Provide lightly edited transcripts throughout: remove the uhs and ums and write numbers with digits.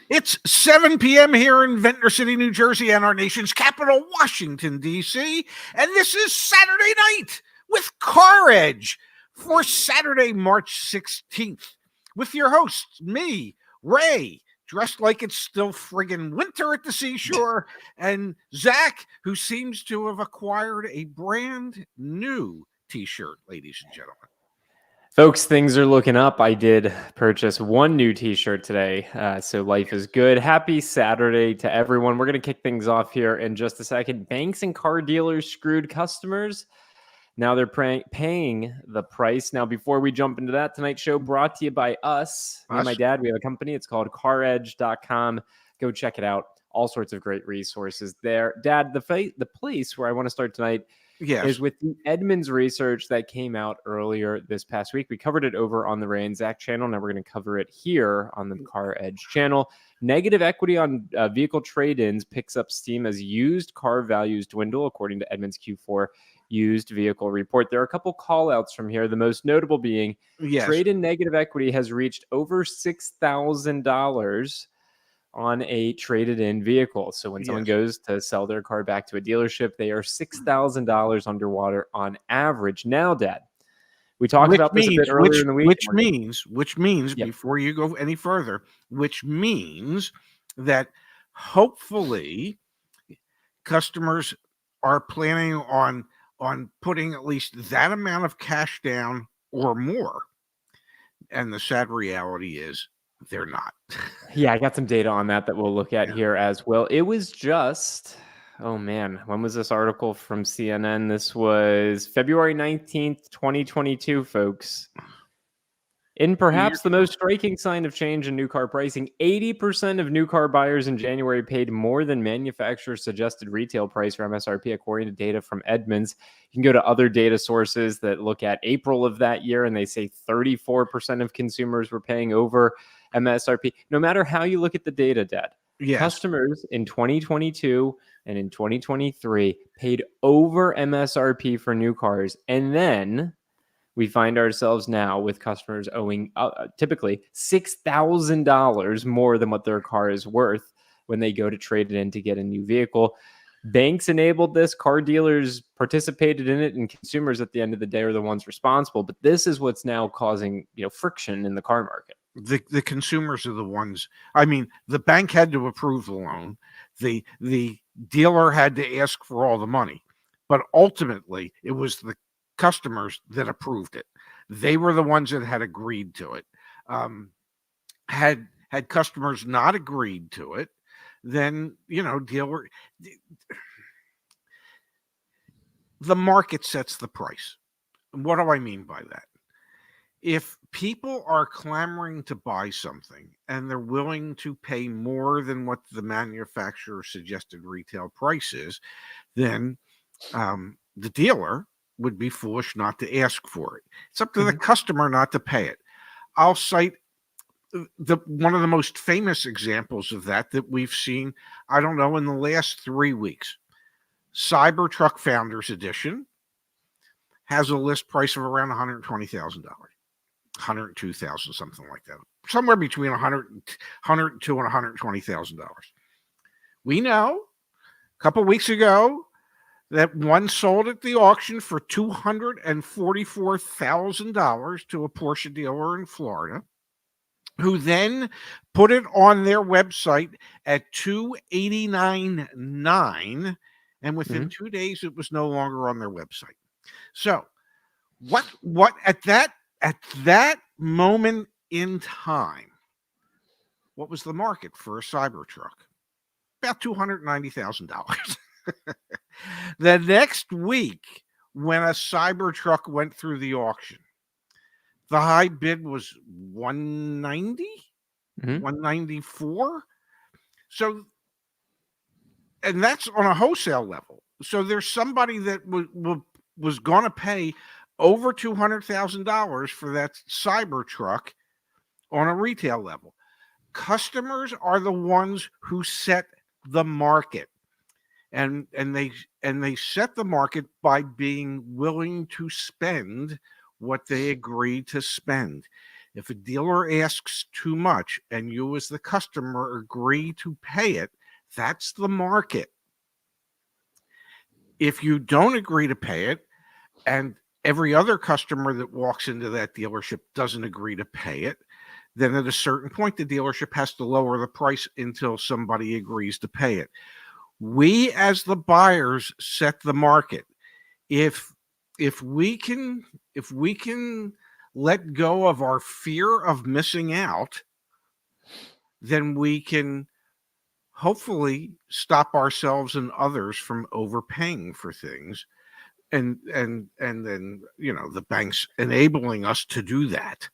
It's 7 p.m. here in Ventnor City, New Jersey, and our nation's capital, Washington, D.C. And this is Saturday night with CarEdge for Saturday, March 16th, with your hosts, me, Ray, dressed like it's still friggin' winter at the seashore, and Zach, who seems to have acquired a brand new t-shirt, ladies and gentlemen. Folks, things are looking up. I did purchase one new t-shirt today, so life is good. Happy Saturday to everyone. We're going to kick things off here in just a second. Banks and car dealers screwed customers. Now they're paying the price. Now, before we jump into that, tonight's show brought to you by us. Me and my dad, we have a company. It's called CarEdge.com. Go check it out. All sorts of great resources there. Dad, the place where I want to start tonight is with the Edmunds research that came out earlier this past week. We covered it over on the Ray and Zach channel. Now we're going to cover it here on the CarEdge channel. Negative equity on vehicle trade-ins picks up steam as used car values dwindle, according to Edmunds Q4 used vehicle report. There are a couple call-outs from here, the most notable being trade-in negative equity has reached over $6,000 on a traded-in vehicle. So when someone goes to sell their car back to a dealership, they are $6,000 underwater on average. Now, Dad, we talked about this a bit earlier in the week. Which means before you go any further, which means that hopefully customers are planning on putting at least that amount of cash down or more. And the sad reality is they're not. Yeah, I got some data on that we'll look at here as well. It was just, oh man, when was this article from CNN? This was February 19th, 2022, folks. In perhaps the most striking sign of change in new car pricing, 80% of new car buyers in January paid more than manufacturer's suggested retail price for MSRP, according to data from Edmunds. You can go to other data sources that look at April of that year, and they say 34% of consumers were paying over MSRP. No matter how you look at the data, Dad, customers in 2022 and in 2023 paid over MSRP for new cars, and then we find ourselves now with customers owing typically $6,000 more than what their car is worth when they go to trade it in to get a new vehicle. Banks enabled this, car dealers participated in it, and consumers at the end of the day are the ones responsible. But this is what's now causing friction in the car market. The consumers are the ones. I mean, the bank had to approve the loan. The dealer had to ask for all the money. But ultimately, it was the customers that approved it. They were the ones that had agreed to it. Had customers not agreed to it, then dealer, the market sets the price. What do I mean by that? If people are clamoring to buy something and they're willing to pay more than what the manufacturer suggested retail price is, then the dealer would be foolish not to ask for it. It's up to the customer not to pay it. I'll cite one of the most famous examples of that we've seen, I don't know, in the last 3 weeks. Cybertruck Founders Edition has a list price of around $120,000, $102,000, something like that. Somewhere between $102,000 and $120,000. We know a couple weeks ago that one sold at the auction for $244,000 to a Porsche dealer in Florida, who then put it on their website at $289,900, and within 2 days it was no longer on their website. So, what at that moment in time, what was the market for a Cybertruck? About $290,000. The next week, when a Cybertruck went through the auction, the high bid was $190, $194. So, and that's on a wholesale level. So there's somebody that was going to pay over $200,000 for that Cybertruck on a retail level. Customers are the ones who set the market. And they set the market by being willing to spend what they agree to spend. If a dealer asks too much and you as the customer agree to pay it, that's the market. If you don't agree to pay it and every other customer that walks into that dealership doesn't agree to pay it, then at a certain point, the dealership has to lower the price until somebody agrees to pay it. We as the buyers set the market. If we can let go of our fear of missing out, then we can hopefully stop ourselves and others from overpaying for things. And then, the banks enabling us to do that.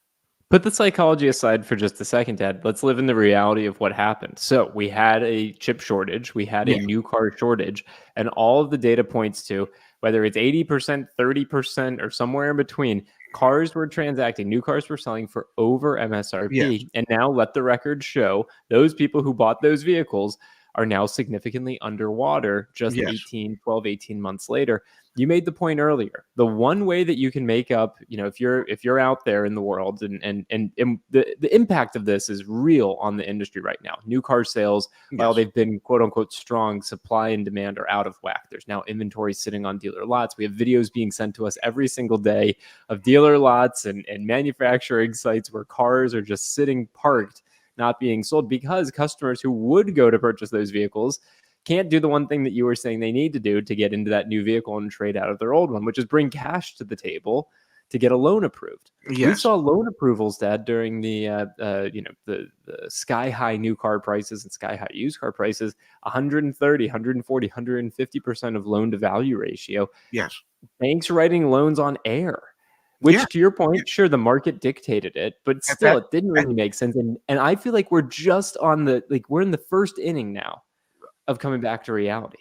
Put the psychology aside for just a second, Dad. Let's live in the reality of what happened. So we had a chip shortage, we had a new car shortage, and all of the data points to, whether it's 80%, 30%, or somewhere in between, cars were transacting, new cars were selling for over MSRP. And now let the record show those people who bought those vehicles are now significantly underwater just 18 months later. You made the point earlier. The one way that you can make up, if you're out there in the world, and the impact of this is real on the industry right now. New car sales, while they've been quote unquote strong, supply and demand are out of whack. There's now inventory sitting on dealer lots. We have videos being sent to us every single day of dealer lots and manufacturing sites where cars are just sitting parked, not being sold, because customers who would go to purchase those vehicles can't do the one thing that you were saying they need to do to get into that new vehicle and trade out of their old one, which is bring cash to the table to get a loan approved. We saw loan approvals, Dad, during the sky high new car prices and sky high used car prices, 130, 140, 150% of loan to value ratio. Banks writing loans on air, which to your point, sure, the market dictated it, but still it didn't really make sense. And I feel like we're just we're in the first inning now of coming back to reality.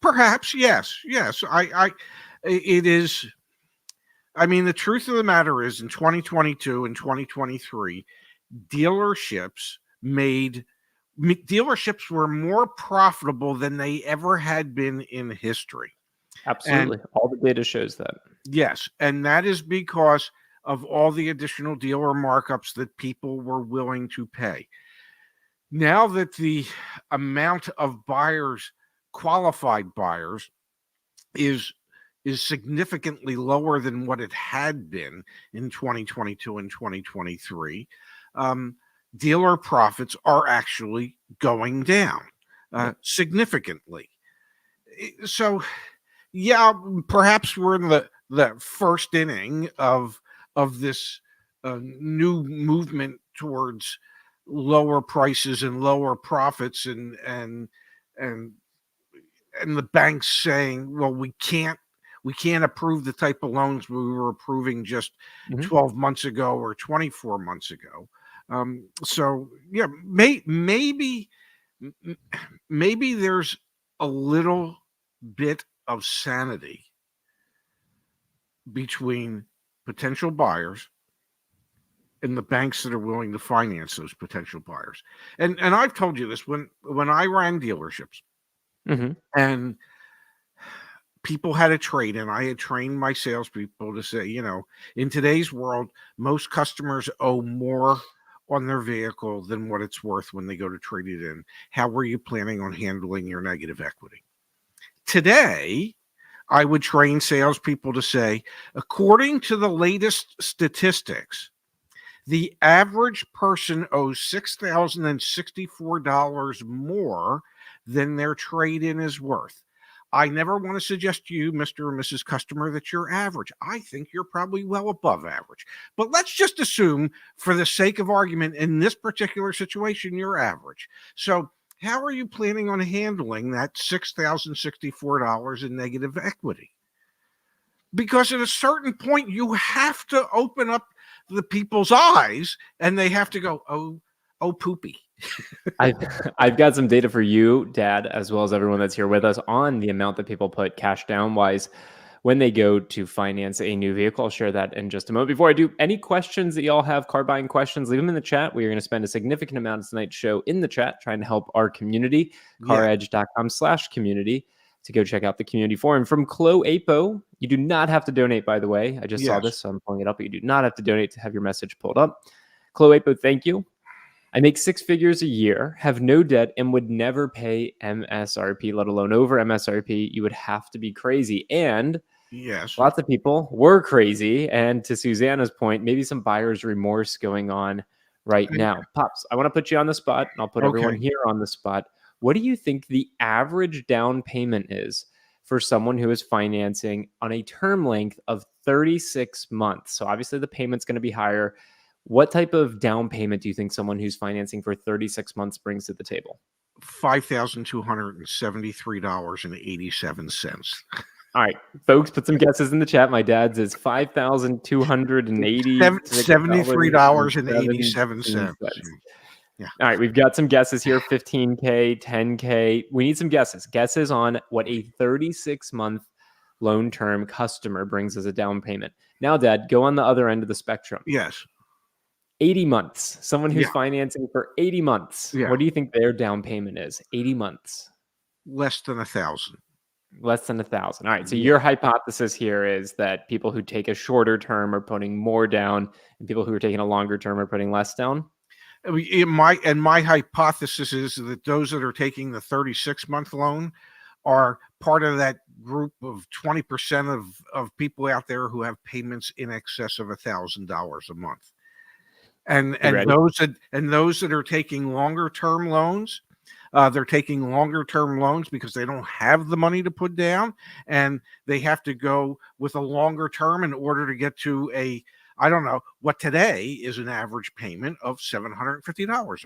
Perhaps, yes. It is. I mean, the truth of the matter is, in 2022 and 2023, dealerships were more profitable than they ever had been in history. Absolutely. All the data shows that. Yes. And that is because of all the additional dealer markups that people were willing to pay. Now that the amount of buyers, qualified buyers, is significantly lower than what it had been in 2022 and 2023, dealer profits are actually going down significantly. So, perhaps we're in the first inning of this new movement towards lower prices and lower profits, and the banks saying, well, we can't approve the type of loans we were approving just 12 months ago or 24 months ago. Maybe there's a little bit of sanity between potential buyers and the banks that are willing to finance those potential buyers. And I've told you this, when I ran dealerships and people had a trade, and I had trained my salespeople to say, in today's world, most customers owe more on their vehicle than what it's worth when they go to trade it in. How were you planning on handling your negative equity? Today, I would train salespeople to say, according to the latest statistics, the average person owes $6,064 more than their trade-in is worth. I never want to suggest to you, Mr. or Mrs. Customer, that you're average. I think you're probably well above average. But let's just assume, for the sake of argument, in this particular situation, you're average. So how are you planning on handling that $6,064 in negative equity? Because at a certain point, you have to open up the people's eyes, and they have to go, oh poopy. I've got some data for you, Dad, as well as everyone that's here with us, on the amount that people put cash down wise when they go to finance a new vehicle. I'll share that in just a moment. Before I do, any questions that y'all have, car buying questions, leave them in the chat. We are going to spend a significant amount of tonight's show in the chat trying to help our community, caredge.com/community, to go check out the community forum. From Chloe Apo, you do not have to donate, by the way. I just saw Yes. this, so I'm pulling it up, but you do not have to donate to have your message pulled up. Chloe Apo, thank you. I make 6 figures a year, have no debt, and would never pay MSRP, let alone over MSRP. You would have to be crazy. And Yes. lots of people were crazy. And to Susanna's point, maybe some buyer's remorse going on right now. Pops, I want to put you on the spot, and I'll put everyone here on the spot. What do you think the average down payment is for someone who is financing on a term length of 36 months? So obviously the payment's going to be higher. What type of down payment do you think someone who's financing for 36 months brings to the table? $5,273.87. All right, folks, put some guesses in the chat. My dad's is $5,273.87. Yeah. All right, we've got some guesses here, 15K, 10K. We need some guesses. Guesses on what a 36-month loan term customer brings as a down payment. Now, Dad, go on the other end of the spectrum. Yes. 80 months. Someone who's financing for 80 months. Yeah. What do you think their down payment is? 80 months. Less than 1,000. Less than 1,000. All right. So your hypothesis here is that people who take a shorter term are putting more down, and people who are taking a longer term are putting less down. My hypothesis is that those that are taking the 36-month loan are part of that group of 20% of people out there who have payments in excess of $1,000 a month. And those that are taking longer term loans, they're taking longer term loans because they don't have the money to put down, and they have to go with a longer term in order to get to I don't know what today is an average payment of $750 a month.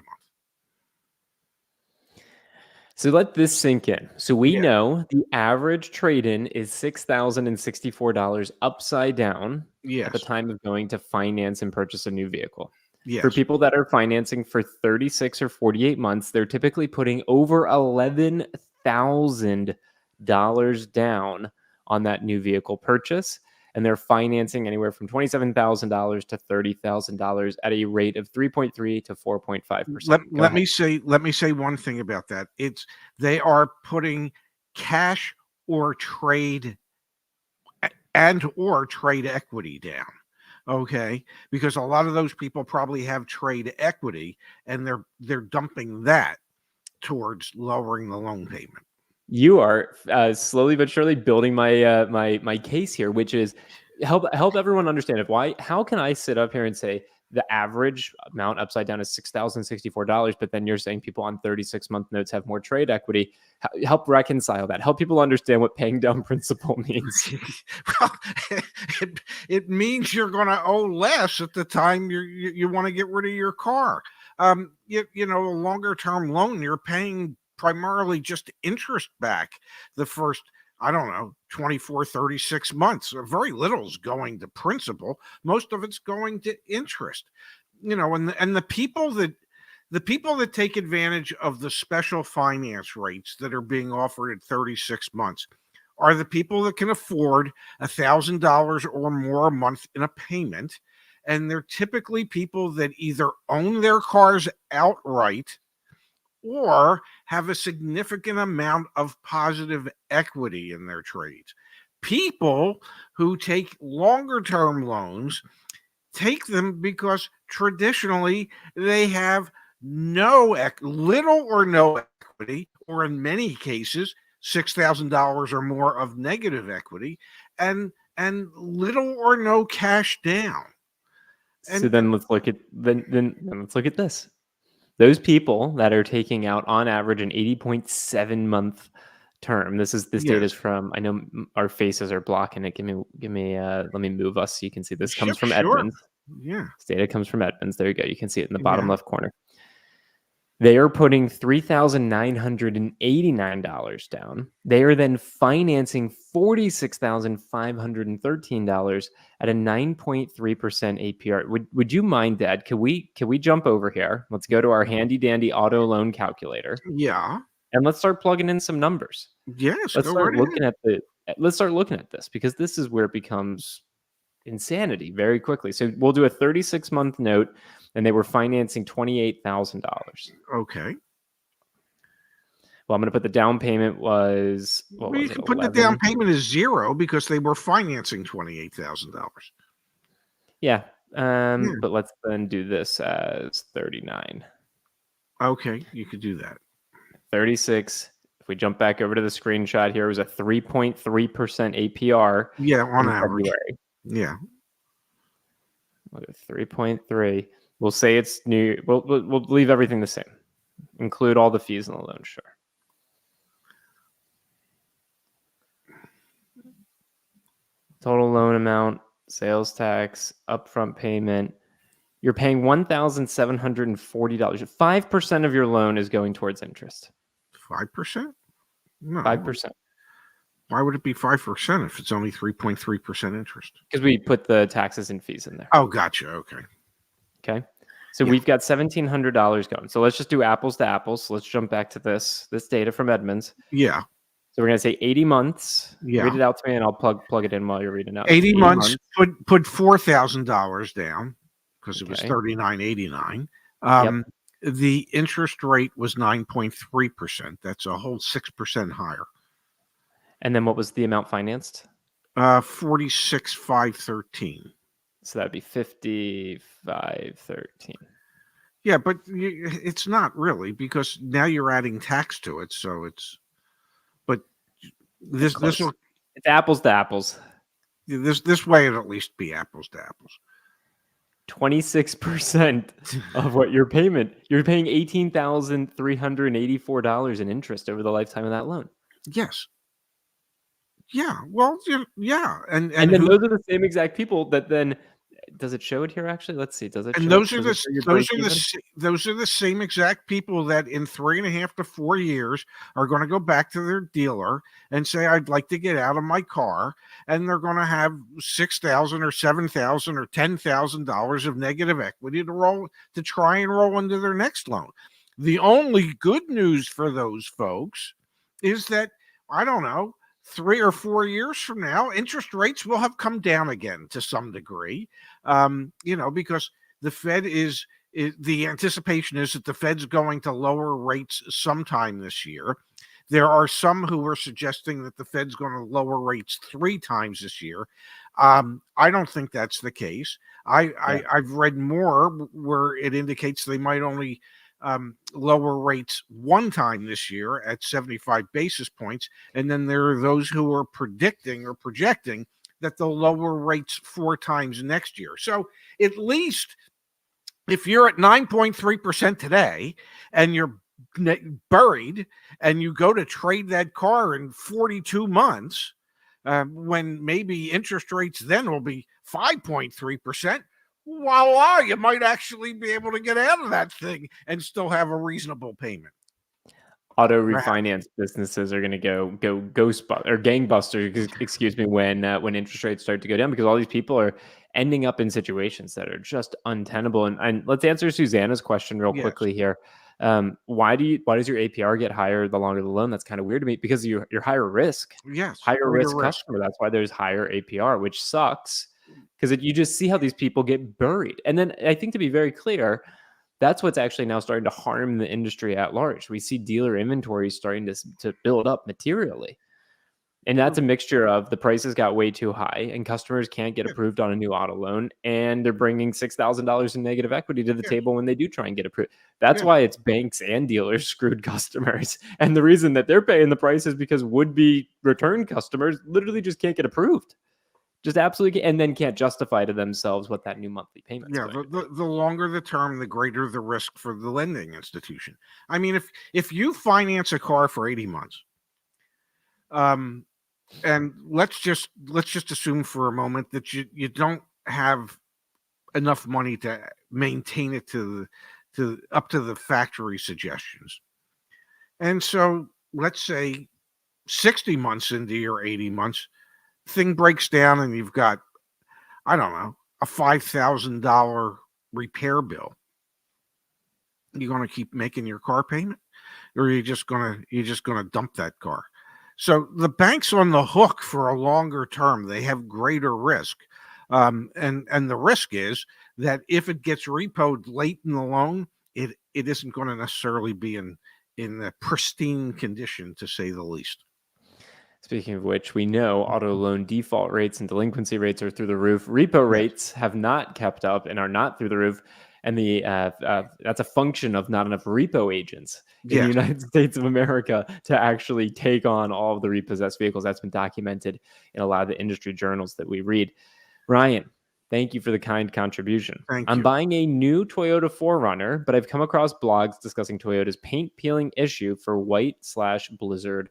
So let this sink in. So we know the average trade-in is $6,064 upside down at the time of going to finance and purchase a new vehicle. Yes. For people that are financing for 36 or 48 months, they're typically putting over $11,000 down on that new vehicle purchase. And they're financing anywhere from $27,000 to $30,000 at a rate of 3.3 to 4.5%. Let me say one thing about that. They are putting cash or trade equity down. Okay, because a lot of those people probably have trade equity, and they're dumping that towards lowering the loan payment. You are slowly but surely building my my case here, which is help everyone understand how can I sit up here and say the average amount upside down is $6,064, but then you're saying people on 36-month notes have more trade equity. Help reconcile that. Help people understand what paying down principal means. Well, it means you're going to owe less at the time you want to get rid of your car. A longer term loan, you're paying primarily just interest back the first, 24, 36 months. Very little is going to principal. Most of it's going to interest. And the people that take advantage of the special finance rates that are being offered at 36 months are the people that can afford $1,000 or more a month in a payment. And they're typically people that either own their cars outright or have a significant amount of positive equity in their trades. People who take longer term loans take them because traditionally they have little or no equity, or in many cases $6,000 or more of negative equity, and little or no cash down. So then let's look at let's look at this. Those people that are taking out on average an 80.7 month term. This data is from, I know our faces are blocking it. Give me let me move us so you can see this. Comes from Edmunds. Yeah. This data comes from Edmunds. There you go. You can see it in the bottom left corner. They are putting $3,989 down. They are then financing $46,513 at a 9.3% APR. Would you mind, Dad? Can we jump over here? Let's go to our handy dandy auto loan calculator. Yeah. And let's start plugging in some numbers. Yes. Let's start looking at this, because this is where it becomes insanity very quickly. So we'll do a 36-month note, and they were financing $28,000. Okay. Well, I'm going to put the down payment was, what Well, you was it, can put the 11? down payment as zero because they were financing $28,000. Yeah. Yeah. But let's then do this as 39. Okay, you could do that. 36. If we jump back over to the screenshot here, it was a 3.3% APR Yeah, on in average. February. Yeah. 3.3. We'll say it's new. We'll leave everything the same. Include all the fees in the loan, sure. Total loan amount, sales tax, upfront payment. You're paying $1,740. 5% of your loan is going towards interest. 5%? No. 5%. Why would it be 5% if it's only 3.3% interest? Because we put the taxes and fees in there. Oh, gotcha. Okay. Okay. So we've got $1,700 going. So let's just do apples to apples. So let's jump back to this data from Edmunds. Yeah. So we're going to say 80 months. Yeah. Read it out to me and I'll plug it in while you're reading it out. 80 months. Put $4,000 down because it was $39.89. The interest rate was 9.3%. That's a whole 6% higher. And then what was the amount financed? 46,513. So that'd be 5513. Yeah, but it's not really because now you're adding tax to it. So it's, but this will, it's apples to apples. This way it'll at least be apples to apples. 26% of what your payment. You're paying $18,384 in interest over the lifetime of that loan. Yes. Yeah. Well, yeah. And then those are the same exact people that then, does it show it here actually? Let's see. Does it? And show those it? those are the same exact people that in 3.5 to 4 years are going to go back to their dealer and say, I'd like to get out of my car. And they're going to have $6,000 or $7,000 or $10,000 of negative equity to try and roll into their next loan. The only good news for those folks is that, I don't know, 3 or 4 years from now, interest rates will have come down again to some degree, because the Fed is the anticipation is that the Fed's going to lower rates sometime this year. There are some who are suggesting that the Fed's going to lower rates 3 times this year. I don't think that's the case. I've read more where it indicates they might only lower rates 1 time this year at 75 basis points. And then there are those who are predicting or projecting that they'll lower rates 4 times next year. So at least if you're at 9.3% today and you're buried and you go to trade that car in 42 months, when maybe interest rates then will be 5.3%, voila, you might actually be able to get out of that thing and still have a reasonable payment. Auto refinance businesses are going to go gangbusters, excuse me, when interest rates start to go down, because all these people are ending up in situations that are just untenable. And let's answer Susanna's question real quickly here. Why does your APR get higher the longer the loan? That's kind of weird to me, because you're higher risk. Yes, higher risk customer. That's why there's higher APR, which sucks, because you just see how these people get buried. And then I think, to be very clear, that's what's actually now starting to harm the industry at large. We see dealer inventory starting to build up materially. And that's a mixture of the prices got way too high and customers can't get approved on a new auto loan, and they're bringing $6,000 in negative equity to the table when they do try and get approved. That's why it's banks and dealers screwed customers. And the reason that they're paying the price is because would-be return customers literally just can't get approved. Just absolutely, and then can't justify to themselves what that new monthly payment is. Yeah, the longer the term, the greater the risk for the lending institution. I mean, if you finance a car for 80 months, and let's just assume for a moment that you don't have enough money to maintain it to up to the factory suggestions, and so let's say 60 months into your 80 months, thing breaks down and you've got, I don't know, a $5,000 repair bill. You're going to keep making your car payment, or are you just going to dump that car? So the bank's on the hook for a longer term. They have greater risk, and the risk is that if it gets repoed late in the loan, it isn't going to necessarily be in in pristine condition, to say the least. Speaking of which, we know auto loan default rates and delinquency rates are through the roof. Repo rates have not kept up and are not through the roof. And that's a function of not enough repo agents in the United States of America to actually take on all of the repossessed vehicles. That's been documented in a lot of the industry journals that we read. Ryan, thank you for the kind contribution. I'm buying a new Toyota 4Runner, but I've come across blogs discussing Toyota's paint peeling issue for white/blizzard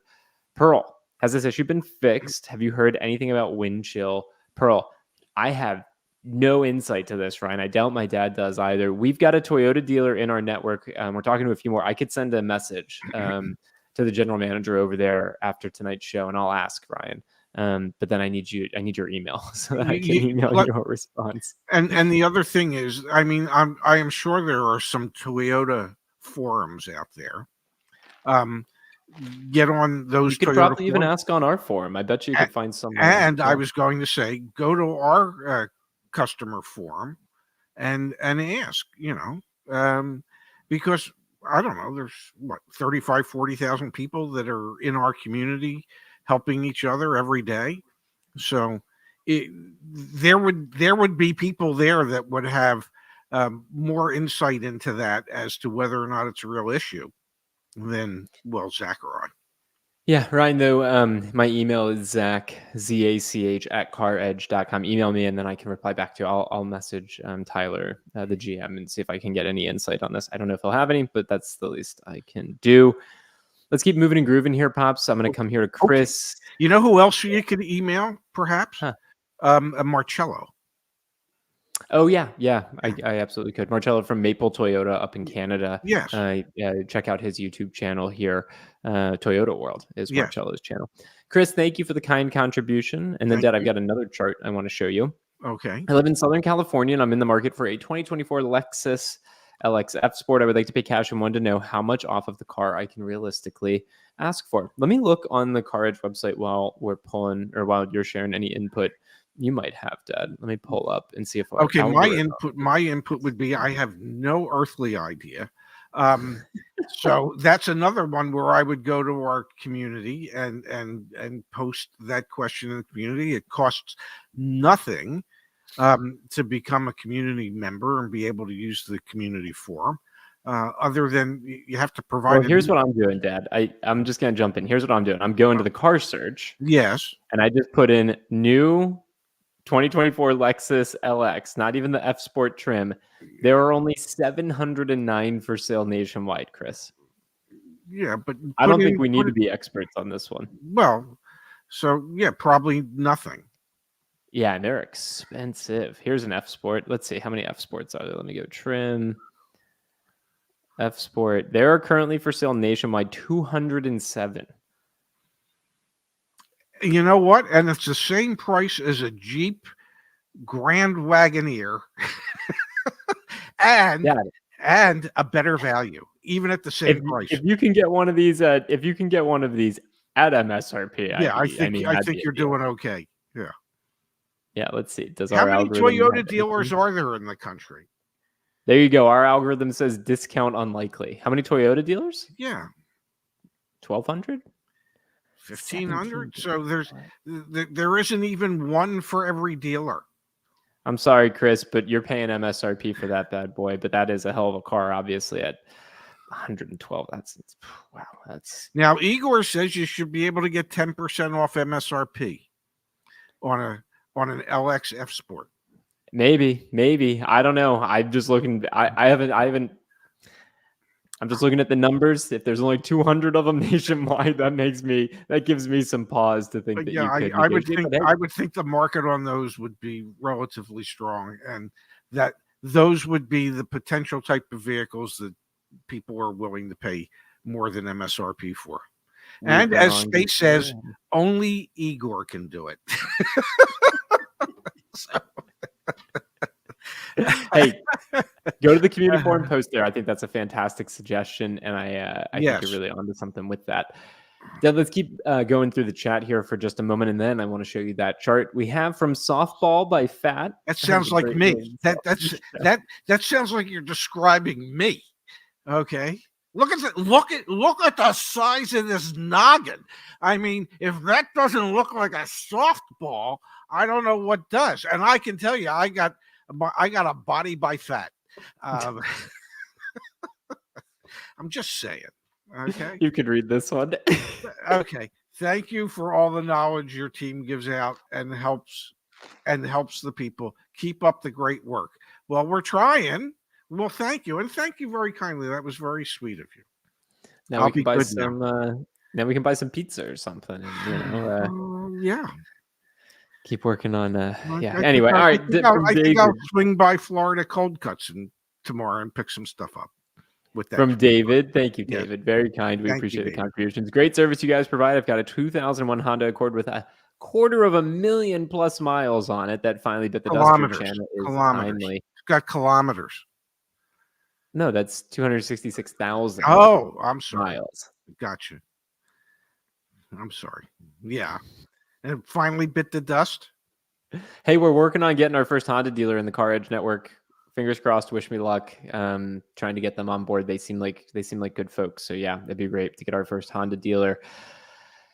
pearl. Has this issue been fixed? Have you heard anything about wind chill pearl? I have no insight to this, Ryan. I doubt my dad does either. We've got a Toyota dealer in our network. We're talking to a few more. I could send a message to the general manager over there after tonight's show, and I'll ask Ryan. But then I need your email so that I can email you a response. And the other thing is, I mean, I am sure there are some Toyota forums out there. Get on those. You could Toyota probably even ask on our forum. I bet you could find someone. And I was going to say, go to our customer forum and ask, because I don't know, there's 40,000 people that are in our community helping each other every day. So there would be people there that would have more insight into that as to whether or not it's a real issue than Zachary. Yeah, Ryan, though, my email is Zach, Z-A-C-H, @CarEdge.com. Email me, and then I can reply back to you. I'll message Tyler, the GM, and see if I can get any insight on this. I don't know if he'll have any, but that's the least I can do. Let's keep moving and grooving here, Pops. I'm going to come here to Chris. Okay. You know who else you could email, perhaps? Marcello. Oh, yeah. I absolutely could. Marcello from Maple Toyota up in Canada. Yes. Check out his YouTube channel here. Toyota World is Marcello's channel. Chris, thank you for the kind contribution. And then, Dad, I've got another chart I want to show you. Okay. I live in Southern California, and I'm in the market for a 2024 Lexus LX F Sport. I would like to pay cash and wanted to know how much off of the car I can realistically ask for. Let me look on the CarEdge website while you're sharing any input you might have, Dad. Let me pull up and see if my input would be I have no earthly idea. So that's another one where I would go to our community and post that question in the community. It costs nothing to become a community member and be able to use the community forum. Other than you have to provide. Well, here's what I'm doing, Dad. I'm just going to jump in. Here's what I'm doing. I'm going to the car search. Yes. And I just put in new 2024 Lexus LX, not even the F Sport trim. There are only 709 for sale nationwide, Chris. Yeah, but I don't think we need to be experts on this one. Well, so yeah, probably nothing. Yeah, and they're expensive. Here's an F Sport. Let's see, how many F Sports are there? Let me go trim. F Sport. There are currently for sale nationwide 207. You know what? And it's the same price as a Jeep Grand Wagoneer and a better value, even at the same price. If you can get one of these at MSRP, I think you're doing okay. Yeah. Yeah, let's see. How many Toyota dealers are there in the country? There you go. Our algorithm says discount unlikely. How many Toyota dealers? Yeah. 1,200? 1,500. So there isn't even one for every dealer. I'm sorry, Chris, but you're paying MSRP for that bad boy. But that is a hell of a car, obviously, at 112. That's now Igor says you should be able to get 10% off MSRP on an LX F Sport. Maybe. I don't know. I'm just looking. I haven't. I'm just looking at the numbers. If there's only 200 of them nationwide, that gives me some pause to think that you could. I would think the market on those would be relatively strong, and that those would be the potential type of vehicles that people are willing to pay more than MSRP for. And as Space says, only Igor can do it. Hey, go to the community forum, post there. I think that's a fantastic suggestion, and I think you're really onto something with that. Then let's keep going through the chat here for just a moment, and then I want to show you that chart we have from Softball by Fat. That sounds like me. That sounds like you're describing me. Okay, Look at the size of this noggin. I mean, if that doesn't look like a softball, I don't know what does. And I can tell you, I got a body by fat. I'm just saying. Okay. You could read this one. Okay. Thank you for all the knowledge your team gives out and helps the people. Keep up the great work. Well, we're trying. Well, thank you, and thank you very kindly. That was very sweet of you. Now we can buy some. Now we can buy some pizza or something. And, yeah. Keep working on. Yeah. I Anyway, all right. I think I'll swing by Florida Cold Cuts tomorrow and pick some stuff up. With that from David. Thank you, Yes. David. Very kind. We appreciate the David. contributions. Great service you guys provide. I've got a 2001 Honda Accord with a 250,000+ miles on it that finally bit the dust. Kilometers. It's got kilometers. No, that's 266,000. Oh, I'm sorry. Miles. Gotcha. I'm sorry. Yeah. And it finally bit the dust. Hey, we're working on getting our first Honda dealer in the CarEdge network. Fingers crossed. Wish me luck. Trying to get them on board. They seem like good folks. So yeah, it'd be great to get our first Honda dealer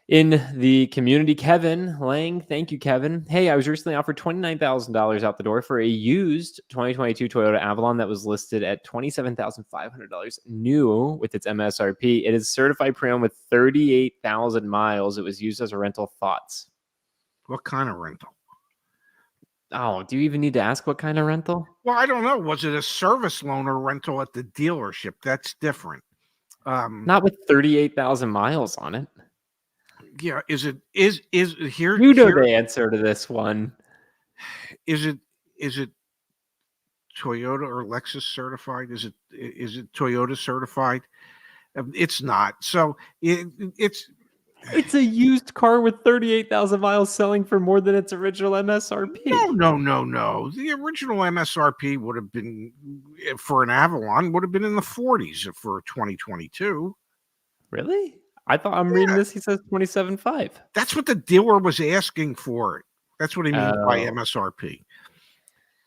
in the community. Kevin Lang, thank you, Kevin. Hey, I was recently offered $29,000 out the door for a used 2022 Toyota Avalon that was listed at $27,500 new with its MSRP. It is certified pre-owned with 38,000 miles. It was used as a rental. Thoughts? What kind of rental? Oh, do you even need to ask what kind of rental? Well, I don't know. Was it a service loan or rental at the dealership? That's different. Not with 38,000 miles on it. Yeah, is here? You know the answer to this one. Is it Toyota or Lexus certified? Is it Toyota certified? It's not. So it's a used car with 38,000 miles selling for more than its original MSRP. No. The original MSRP would have been for an Avalon would have been in the 40s for 2022. Really? I thought I'm reading this. He says 27.5. That's what the dealer was asking for it. That's what he means by MSRP.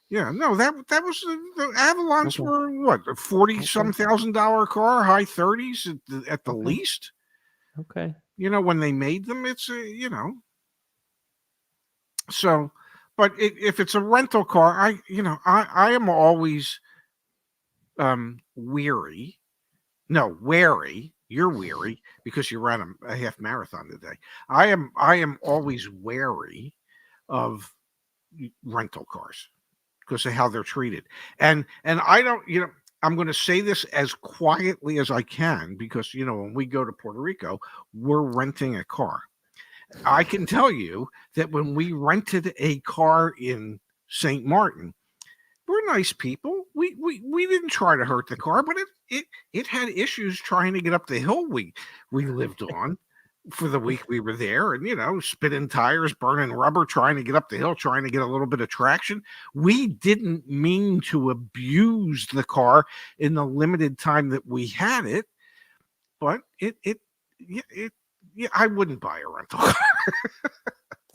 Yeah, no, that was the Avalons were what, $40,000 car, high 30s at the least. Okay. You know, when they made them, it's So, but if it's a rental car, I am always wary. You're weary because you ran a half marathon today. I am always wary of rental cars because of how they're treated. And I don't, I'm going to say this as quietly as I can because, when we go to Puerto Rico, we're renting a car. I can tell you that when we rented a car in St. Martin, we're nice people. We didn't try to hurt the car, but it had issues trying to get up the hill we lived on for the week we were there, and spinning tires, burning rubber, trying to get up the hill, trying to get a little bit of traction. We didn't mean to abuse the car in the limited time that we had it, but I wouldn't buy a rental car.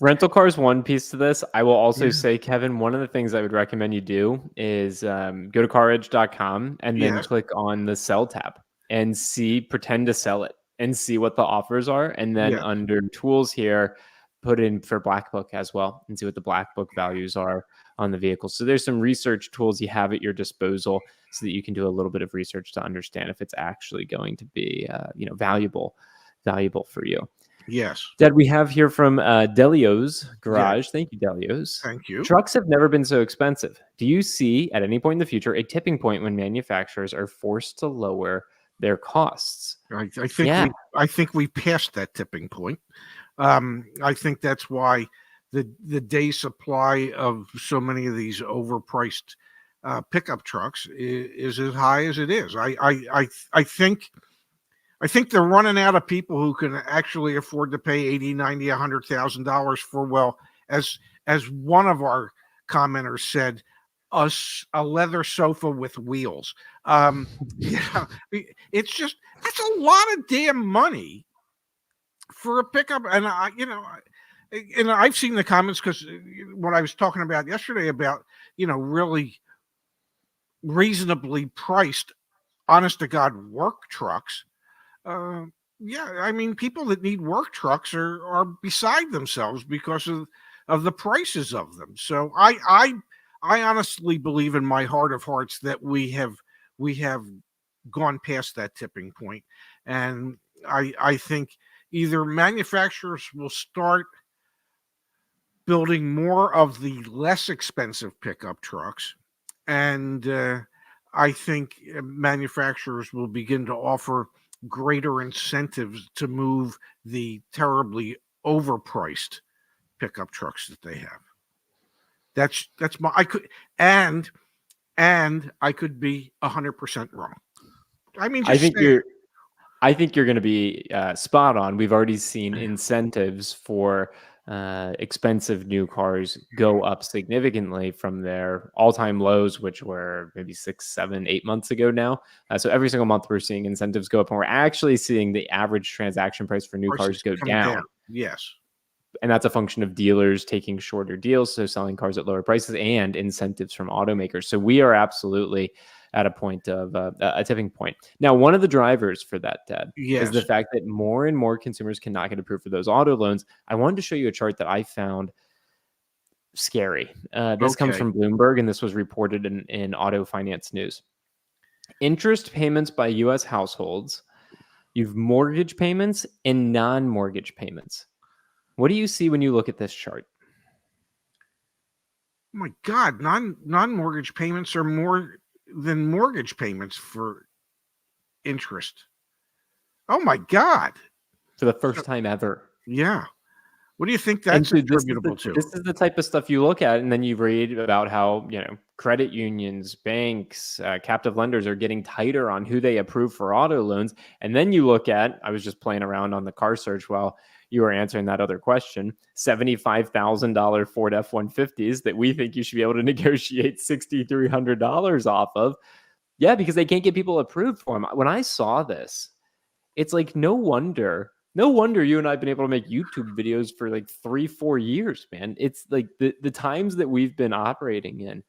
Rental car is one piece to this. I will also say, Kevin, one of the things I would recommend you do is go to caredge.com and then click on the sell tab and pretend to sell it and see what the offers are. And then under tools here, put in for Black Book as well and see what the Black Book values are on the vehicle. So there's some research tools you have at your disposal so that you can do a little bit of research to understand if it's actually going to be, valuable for you. Yes. Dad, we have here from Delio's Garage. Thank you, Delio's. Thank you. Trucks have never been so expensive. Do you see at any point in the future a tipping point when manufacturers are forced to lower their costs? I think we passed that tipping point. I think that's why the day supply of so many of these overpriced pickup trucks is as high as it is. I think they're running out of people who can actually afford to pay $80,000, $90,000, $100,000 for, well, as one of our commenters said, a leather sofa with wheels. It's just, that's a lot of damn money for a pickup. And I've seen the comments because what I was talking about yesterday about, really reasonably priced honest to God work trucks, uh, yeah, I mean, people that need work trucks are beside themselves because of the prices of them. So I honestly believe in my heart of hearts that we have gone past that tipping point, and I think either manufacturers will start building more of the less expensive pickup trucks, and I think manufacturers will begin to offer greater incentives to move the terribly overpriced pickup trucks that they have. That's my I could and I could be 100% wrong. I mean, I just think say it. you're I think you're going to be spot on. We've already seen incentives for expensive new cars go up significantly from their all-time lows, which were maybe 6, 7, 8 months ago now. So every single month we're seeing incentives go up, and we're actually seeing the average transaction price for new cars Prices go come down. down. Yes. And that's a function of dealers taking shorter deals, so selling cars at lower prices, and incentives from automakers. So we are absolutely at a point of a tipping point. Now, one of the drivers for that, Ted, is the Yes. fact that more and more consumers cannot get approved for those auto loans. I wanted to show you a chart that I found scary. This comes Okay. from Bloomberg, and this was reported in Auto Finance News. Interest payments by U.S. households, you've mortgage payments and non-mortgage payments. What do you see when you look at this chart? Oh my God, non-mortgage payments are more than mortgage payments for interest. Oh my God. For the So, first time ever. yeah. What do you think And that's so attributable to? this is the type of stuff you look at, and then you read about how, credit unions, banks, captive lenders are getting tighter on who they approve for auto loans. And then you look at, I was just playing around on the car search while you were answering that other question, $75,000 Ford F-150s that we think you should be able to negotiate $6,300 off of. Yeah, because they can't get people approved for them. When I saw this, it's like, no wonder you and I have been able to make YouTube videos for like 3-4 years, man. It's like the times that we've been operating in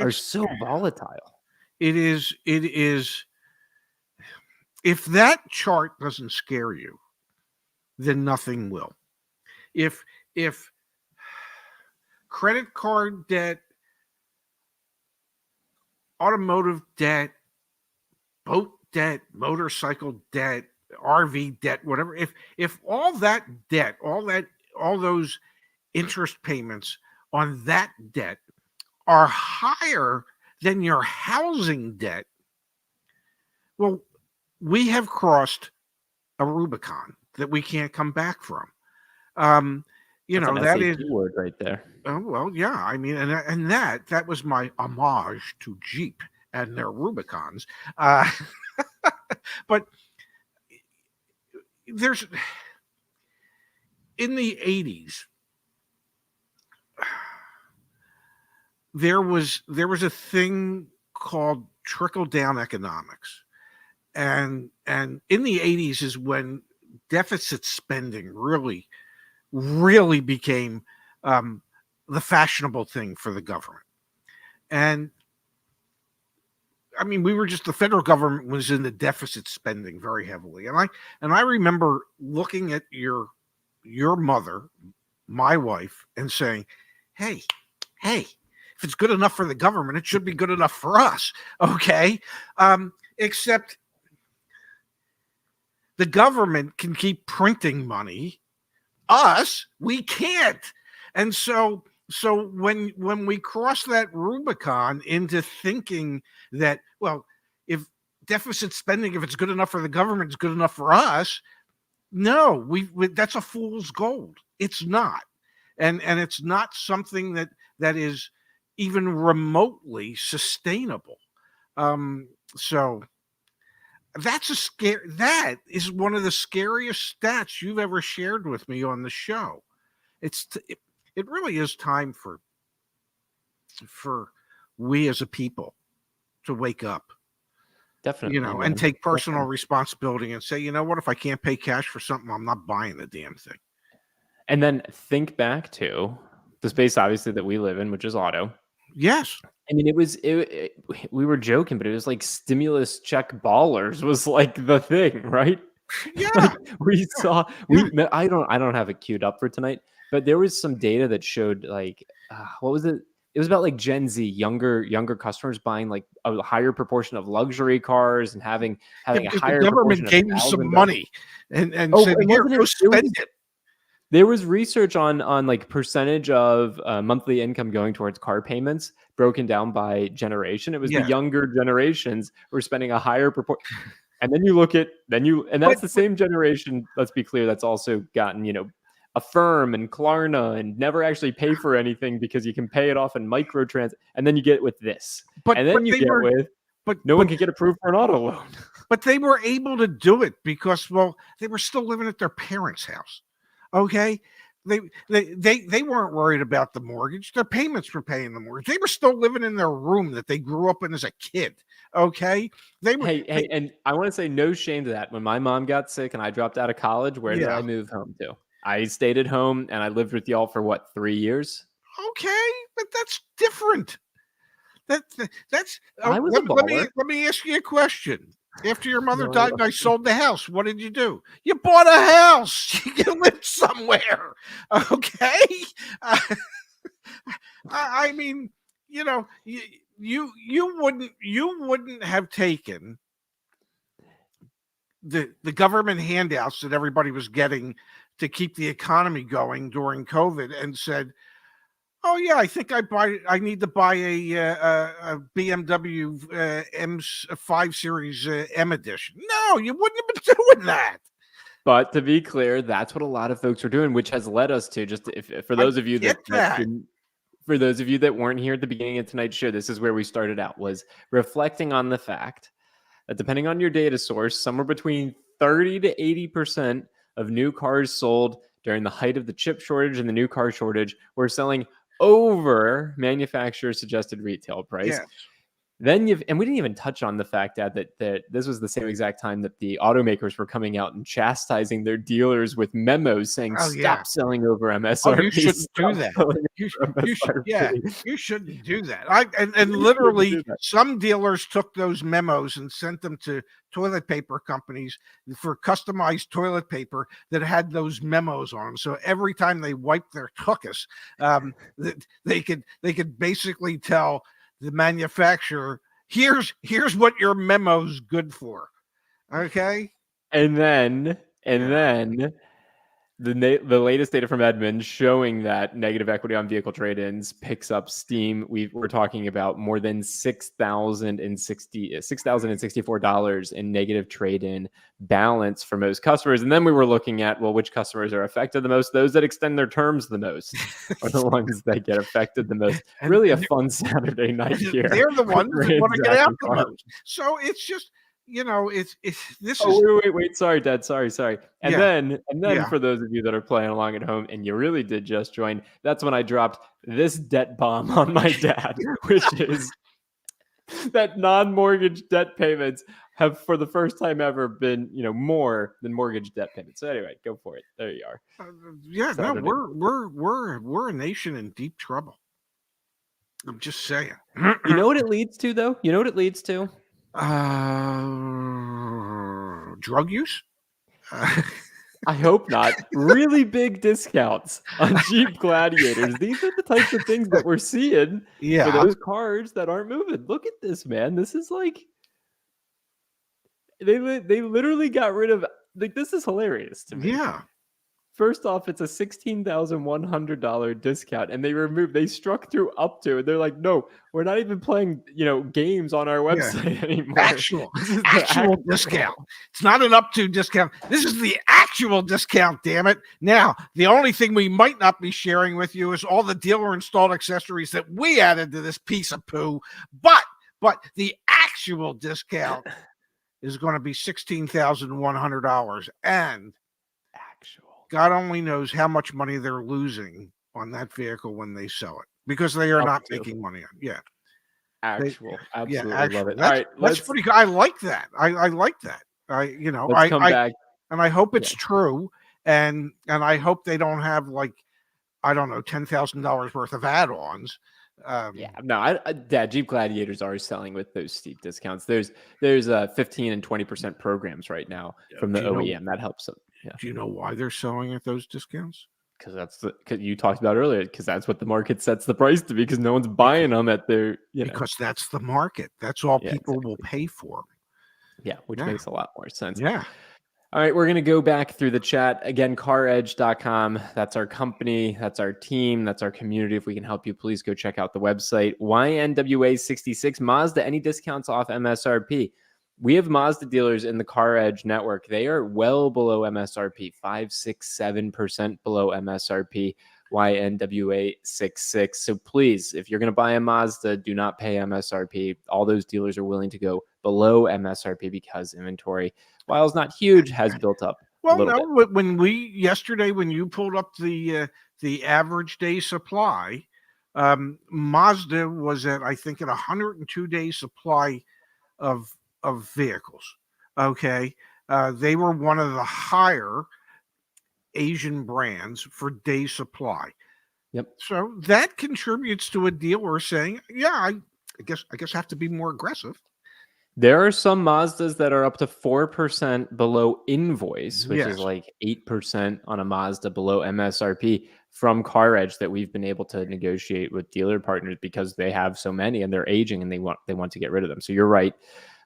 are It's so volatile. it is if that chart doesn't scare you, then nothing will. If credit card debt, automotive debt, boat debt, motorcycle debt, RV debt, whatever, if all that debt, all those interest payments on that debt are higher than your housing debt, well, we have crossed a Rubicon that we can't come back from. That's an That SAT is, word right there. oh, well, yeah. I mean, and that was my homage to Jeep and their Rubicons. Uh, but there's in the 80s there was a thing called trickle down economics, and in the 80s is when deficit spending really became the fashionable thing for the government. And I mean, the federal government was in the deficit spending very heavily. And I remember looking at your mother, my wife, and saying, hey, if it's good enough for the government, it should be good enough for us. Okay. Except the government can keep printing money. Us, we can't. And so when we cross that Rubicon into thinking that, well, if deficit spending, if it's good enough for the government, it's good enough for us. No, that's a fool's gold. It's not. And it's not something that is even remotely sustainable. So that is one of the scariest stats you've ever shared with me on the show. It really is time for we as a people to wake up, Definitely, and man. take personal Definitely. responsibility and say, you know what, if I can't pay cash for something, I'm not buying the damn thing. And then think back to the space, obviously, that we live in, which is auto. Yes. I mean, we were joking, but it was like stimulus check ballers was like the thing, right? Yeah, Like we saw, yeah. I don't have it queued up for tonight, but there was some data that showed like, what was it? It was about like Gen Z, younger customers buying like a higher proportion of luxury cars and having Yeah, a because the higher proportion government of gave them some $1,000. money and Oh, said, and "Here, wasn't go it? spend it." There was research on like percentage of monthly income going towards car payments broken down by generation. It was the Yeah, younger generations were spending a higher proportion. And then you look at and but that's the same generation. Let's be clear, that's also gotten Affirm and Klarna and never actually pay for anything because you can pay it off in microtrans. And then you get with this, and then you they get were with but no one but can get approved for an auto loan. but they were able to do it because, well, they were still living at their parents' house. Okay. They weren't worried about the mortgage. Their payments were paying the mortgage. They were still living in their room that they grew up in as a kid. Okay. Hey, and I want to say no shame to that. When my mom got sick and I dropped out of college, where did Yeah. I move home to? I stayed at home and I lived with y'all for what, 3 years? Okay. But that's different. That's I was a baller. let me ask you a question. After your mother No, I died and I sold the house, what did you do? You bought a house. You lived somewhere. Okay. Uh, I mean, you know, you wouldn't have taken the government handouts that everybody was getting to keep the economy going during COVID and said, "Oh yeah, I think I need to buy a BMW M5 Series M edition." No, you wouldn't have been doing that. But to be clear, that's what a lot of folks are doing, which has led us to just if for I those of you get that that. didn't for those of you that weren't here at the beginning of tonight's show, this is where we started out, was reflecting on the fact that depending on your data source, somewhere between 30 to 80% of new cars sold during the height of the chip shortage and the new car shortage were selling over manufacturer suggested retail price. Yes. Then and we didn't even touch on the fact that this was the same exact time that the automakers were coming out and chastising their dealers with memos saying, Oh yeah. stop selling over Oh, you MSRP. shouldn't do Stop that. selling over You should, yeah, MSRP. you shouldn't do that. And You shouldn't literally, do that. some dealers took those memos and sent them to toilet paper companies for customized toilet paper that had those memos on them. So every time they wiped their tuchus, they could basically tell the manufacturer, here's what your memo's good for. Okay. And then Yeah. the latest data from Edmunds showing that negative equity on vehicle trade-ins picks up steam. We're talking about more than $6,064 in negative trade-in balance for most customers. And then we were looking at, well, which customers are affected the most? Those that extend their terms the most are the ones that get affected the most. Really a fun Saturday night here. They're the ones that want to get out the cars. most. So it's just, it's this Oh, is wait. Sorry, Dad. Sorry. And yeah, then yeah. for those of you that are playing along at home and you really did just join, that's when I dropped this debt bomb on my dad, which is that non-mortgage debt payments have for the first time ever been, more than mortgage debt payments. So anyway, go for it. There you are. Yeah, no, Saturday. we're a nation in deep trouble. I'm just saying. You know what it leads to, though? You know what it leads to? Drug use? I hope not. Really big discounts on Jeep Gladiators. These are the types of things that we're seeing for those cars that aren't moving. Look at this, man. This is like they literally got rid of, like, this is hilarious to me. Yeah. First off, it's a $16,100 discount, and they struck through up to, and they're like, no, we're not even playing, games on our website anymore. Actual discount. It's not an up to discount. This is the actual discount, damn it. Now, the only thing we might not be sharing with you is all the dealer installed accessories that we added to this piece of poo, but the actual discount is going to be $16,100, and God only knows how much money they're losing on that vehicle when they sell it, because they are not making money on it. Yeah. Actual. Absolutely actual. love it. All right. That's pretty good. I like that. I like that. Let's come back. And I hope it's true. And I hope they don't have, like, I don't know, $10,000 worth of add-ons Yeah, Um, no, Dad, Jeep Gladiators are selling with those steep discounts. There's 15 and 20% programs right now from the do you know OEM. That helps them. Yeah, do you know why they're selling at those discounts? because because you talked about earlier, because that's what the market sets the price to be, because no one's Because buying them at their, because that's the market. That's all yeah, people will exactly. pay for. Yeah, which Yeah, makes a lot more sense. yeah, All right, we're going to go back through the chat. Again, caredge.com. That's our company. That's our team. That's our community. If we can help you, please go check out the website. YNWA66. Mazda, any discounts off MSRP? We have Mazda dealers in the CarEdge network. They are well below MSRP, 5, 6, 7% below MSRP. YNWA66. So please, if you're going to buy a Mazda, do not pay MSRP. All those dealers are willing to go below MSRP because inventory, while it's not huge, has built up a well, little no. bit. When you pulled up the average day supply, Mazda was at, I think, at 102-day supply of vehicles. Okay, they were one of the higher Asian brands for day supply. Yep. So that contributes to a dealer saying, "Yeah, I guess I have to be more aggressive." There are some Mazdas that are up to 4% below invoice, which is Yes, like 8% on a Mazda below MSRP from CarEdge that we've been able to negotiate with dealer partners because they have so many and they're aging and they want to get rid of them. So you're right.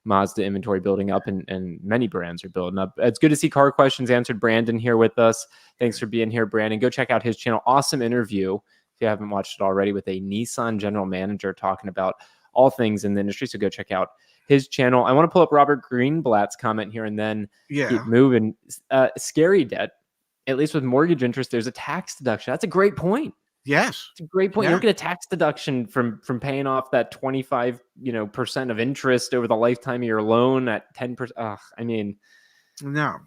Mazda inventory building up and many brands are building up. It's good to see Car Questions answered. Brandon here with us. Thanks for being here, Brandon. Go check out his channel. Awesome interview if you haven't watched it already with a Nissan general manager talking about all things in the industry. So go check out his channel. I want to pull up Robert Greenblatt's comment here and then keep yeah, moving. Scary debt, at least with mortgage interest, there's a tax deduction. That's a great point. yes, It's a great point. You yeah. don't get a tax deduction from paying off that 25 percent of interest over the lifetime of your loan at 10%. I mean, No,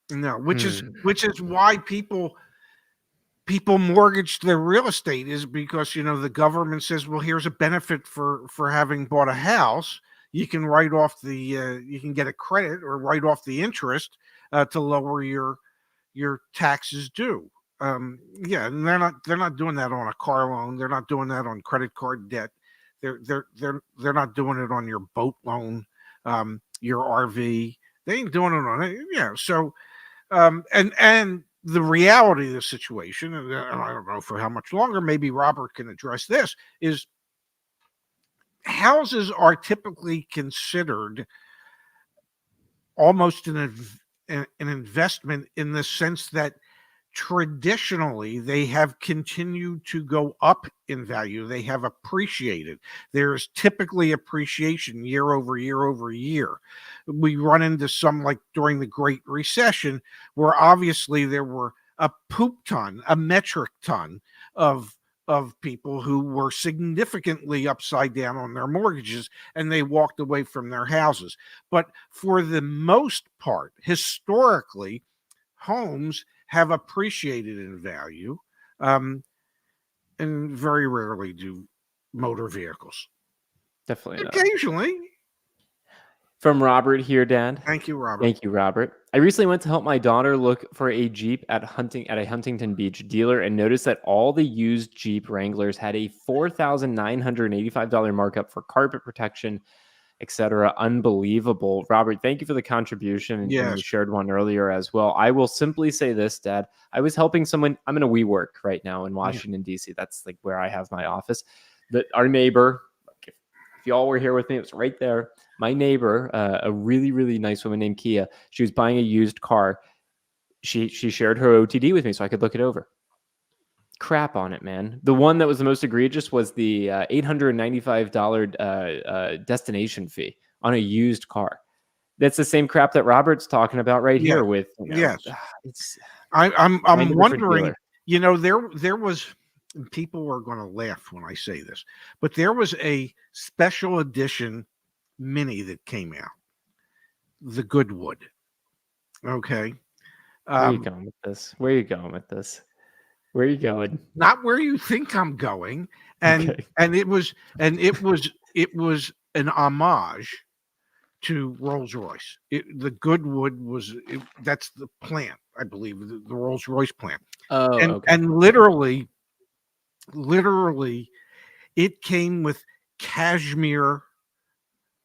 no. Which is hmm. why people mortgage their real estate, is because the government says, well, here's a benefit for having bought a house. You can write off you can get a credit or write off the interest to lower your taxes due. Yeah, and they're not doing that on a car loan. They're not doing that on credit card debt. They're not doing it on your boat loan, your RV. They ain't doing it on it. Yeah. So and the reality of the situation, and I don't know for how much longer, maybe Robert can address this, is houses are typically considered almost an investment, in the sense that traditionally they have continued to go up in value. They have appreciated. There's typically appreciation year over year over year. We run into some, like during the Great Recession, where obviously there were a metric ton of people who were significantly upside down on their mortgages, and they walked away from their houses. But for the most part, historically, homes have appreciated in value, um, and very rarely do motor vehicles. Definitely not. Occasionally. From Robert here, Dad. Thank you, Robert. Thank you, Robert. I recently went to help my daughter look for a Jeep at a Huntington Beach dealer and noticed that all the used Jeep Wranglers had a $4,985 markup for carpet protection, etc. Unbelievable. Robert, thank you for the contribution. And Yes. you shared one earlier as well. I will simply say this, Dad. I was helping someone. I'm in a WeWork right now in Washington, D.C. That's like where I have my office. Our neighbor, if y'all were here with me, it was right there. My neighbor, a really, really nice woman named Kia, she was buying a used car. She shared her OTD with me so I could look it over. Crap on it, man. The one that was the most egregious was the $895 destination fee on a used car. That's the same crap that Robert's talking about right Yes. here with, Yes. it's I'm wondering, dealer. there was, people are going to laugh when I say this, but there was a special edition Mini that came out, the Goodwood. Okay. Where are you going with this? Where are you going with this? Where are you going? Not where you think I'm going. And Okay. it was an homage to Rolls-Royce. The Goodwood that's the plant, I believe, the Rolls-Royce plant. Oh, And okay. literally It came with cashmere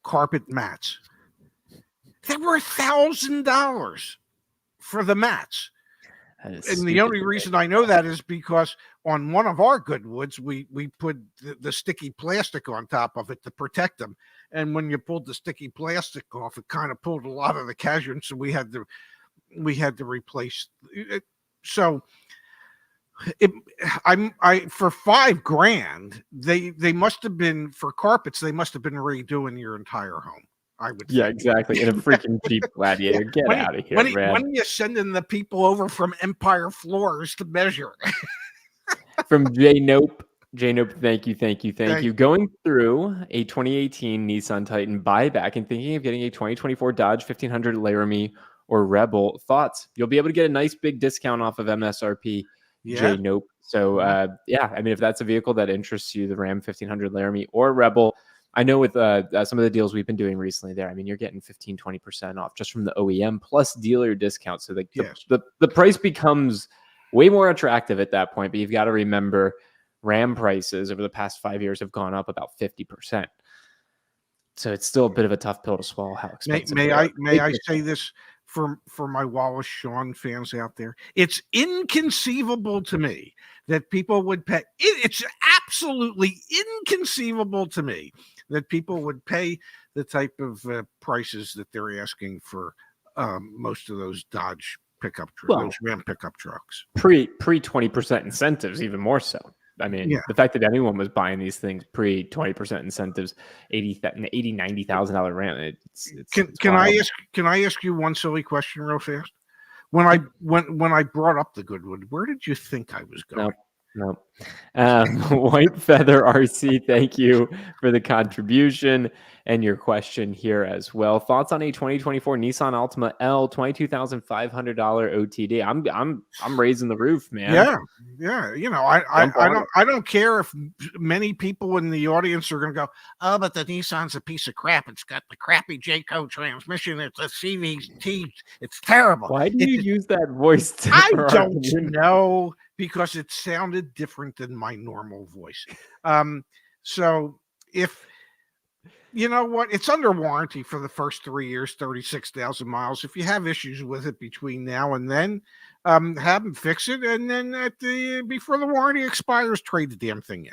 carpet mats. They were $1,000 for the mats. And the only reason I know that is because on one of our Goodwoods, we put the sticky plastic on top of it to protect them. And when you pulled the sticky plastic off, it kind of pulled a lot of the cashmere, so we had to replace it. So for $5,000, they must have been, for carpets, they must have been redoing your entire home. I would think. Exactly. In a freaking Jeep Gladiator. Get out of here, when are you sending the people over from Empire Floors to measure? From J Nope, thank you. Going through a 2018 Nissan Titan buyback and thinking of getting a 2024 Dodge 1500 Laramie or Rebel. Thoughts? You'll be able to get a nice big discount off of MSRP. J Nope. So I mean, if that's a vehicle that interests you, the Ram 1500 Laramie or Rebel, I know with some of the deals we've been doing recently there, I mean, you're getting 15-20% off just from the OEM plus dealer discount. So the price becomes way more attractive at that point. But you've got to remember, Ram prices over the past 5 years have gone up about 50%. So it's still a bit of a tough pill to swallow. How expensive? May I say this for my Wallace Shawn fans out there? It's inconceivable to me that people would pay. It's absolutely inconceivable to me that people would pay the type of prices that they're asking for most of those Dodge pickup trucks, those Ram pickup trucks. Pre 20% incentives, even more so. I mean, the fact that anyone was buying these things pre 20% incentives, $90,000 Ram. Can I ask you one silly question real fast? When I brought up the Goodwood, where did you think I was going? No. White Feather RC, thank you for the contribution and your question here as well. Thoughts on a 2024 Nissan Altima L, $22,500 OTD? I'm raising the roof, man. Yeah. You know, I don't care if many people in the audience are going to go, oh, but the Nissan's a piece of crap. It's got the crappy J-code transmission. It's a CVT. It's terrible. Why do you use that voice? I don't know, because it sounded different than my normal voice. So if you know what, it's under warranty for the first 3 years, 36,000 miles. If you have issues with it between now and then, have them fix it, and then before the warranty expires, trade the damn thing in.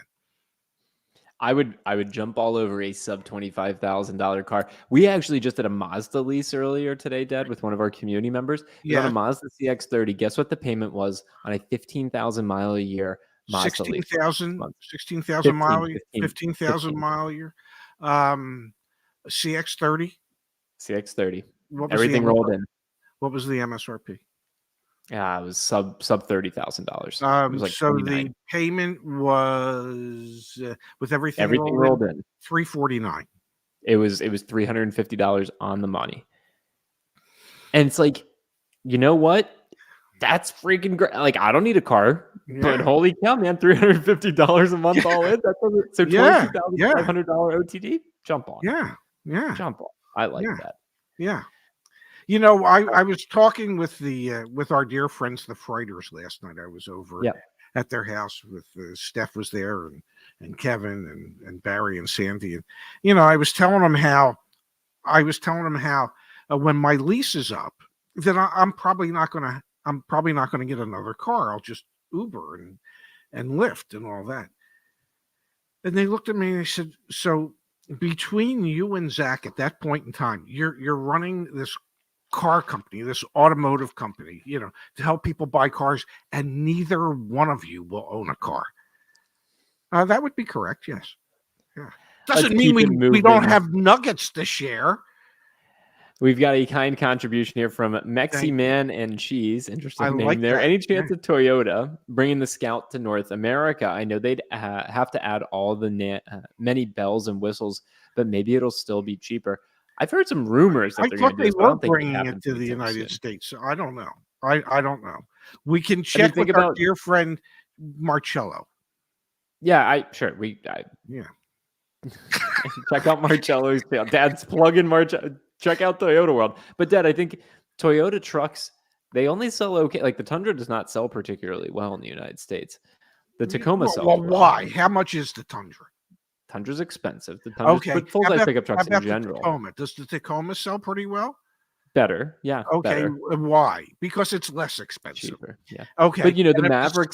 I would jump all over a sub $25,000 car. We actually just did a Mazda lease earlier today, Dad, with one of our community members. On a Mazda CX-30. Guess what the payment was on a 15,000 mile a year Mazda lease? 16,000 mile a year. 15,000 mile a year. CX-30. CX-30. Everything rolled in. What was the MSRP? Yeah, it was sub $30,000. Like so the payment was with everything rolled in $349. It was $350 on the money, and it's like, you know what? That's freaking great. Like, I don't need a car, but holy cow, man, $350 a month all in. That's so $22,500 OTD. Jump on. Yeah. Jump on. I like that. Yeah. You know, I was talking with with our dear friends, the Freighters, last night. I was over at their house with Steph was there, and Kevin and Barry and Sandy. And, you know, I was telling them how when my lease is up, that I'm probably not going to get another car. I'll just Uber and Lyft and all that. And they looked at me and they said, so between you and Zach at that point in time, you're running this car company, this automotive company, you know, to help people buy cars, and neither one of you will own a car. That would be correct. Yes. Yeah. Doesn't mean we don't have nuggets to share. We've got a kind contribution here from Mexi Man and Cheese. Interesting name there. Any chance of Toyota bringing the Scout to North America? I know they'd have to add all the many bells and whistles, but maybe it'll still be cheaper. I've heard some rumors that they were bringing it to the United States. So I don't know. I don't know. We can check with our dear friend Marcello. Yeah, check out Marcello's tail. Dad's plugging Marcello. Check out Toyota World. But Dad, I think Toyota trucks, they only sell okay. Like the Tundra does not sell particularly well in the United States. The Tacoma sells. Well, why? How much is the Tundra? Tundra's expensive. The Tundra's, Okay. but full-size pickup How trucks in about the general, Tacoma? Does the Tacoma sell pretty well? better. Yeah, Okay, better, why? Because it's less expensive. cheaper. Yeah. Okay, But, you know, the and if Maverick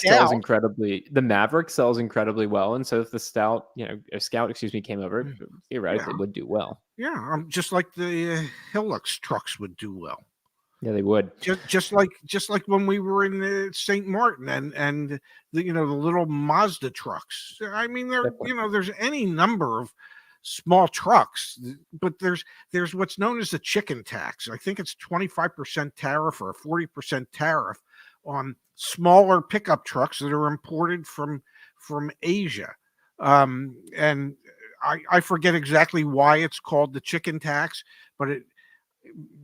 sells incredibly well, and so if the Scout, excuse me, came over, theoretically yeah, would do well. yeah, just like the Hilux trucks would do well. Yeah, they would. Just like when we were in St. Martin and the little Mazda trucks. I mean, there's any number of small trucks, but there's what's known as the chicken tax. I think it's 25% tariff or 40% tariff on smaller pickup trucks that are imported from Asia. And I forget exactly why it's called the chicken tax, but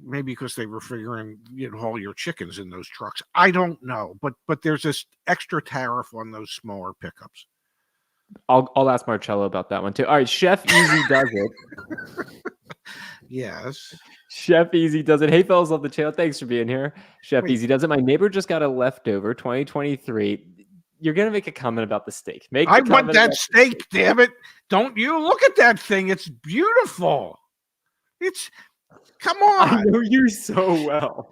maybe because they were figuring you'd haul your chickens in those trucks. I don't know, but there's this extra tariff on those smaller pickups. I'll ask Marcello about that one too. All right, Chef Easy does it. Yes. Chef Easy does it. Hey, fellas, love the channel. Thanks for being here. Chef Easy does it. My neighbor just got a leftover 2023. You're gonna make a comment about the steak. I want that steak, damn it! Don't you look at that thing? It's beautiful. Come on. I know you so well.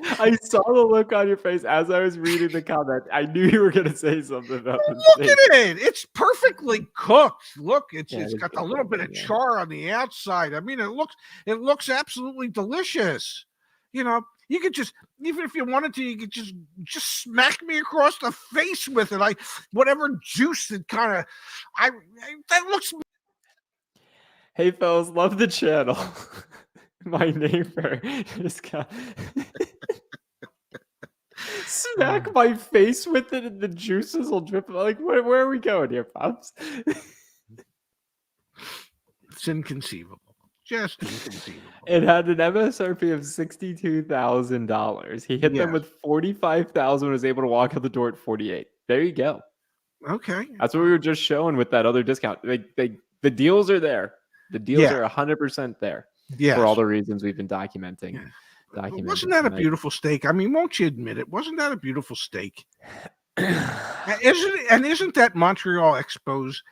I saw the look on your face as I was reading the comment. I knew you were going to say something about this. Look at it. It's perfectly cooked. Look, it's got a little bit of char on the outside. I mean, it looks absolutely delicious. You could just, even if you wanted to, you could just smack me across the face with it. Whatever juice that that looks. Hey, fellas, love the channel. My neighbor just got smack my face with it and the juices will drip. Like, where are we going here, Pops? It's inconceivable. Just inconceivable. It had an MSRP of $62,000. He hit them with 45,000 and was able to walk out the door at 48. There you go. Okay. That's what we were just showing with that other discount. The deals are there. The deals are 100% there. Yes. For all the reasons we've been documenting. Wasn't that a beautiful steak? I mean, won't you admit it? Wasn't that a beautiful steak? Isn't that Montreal Expo's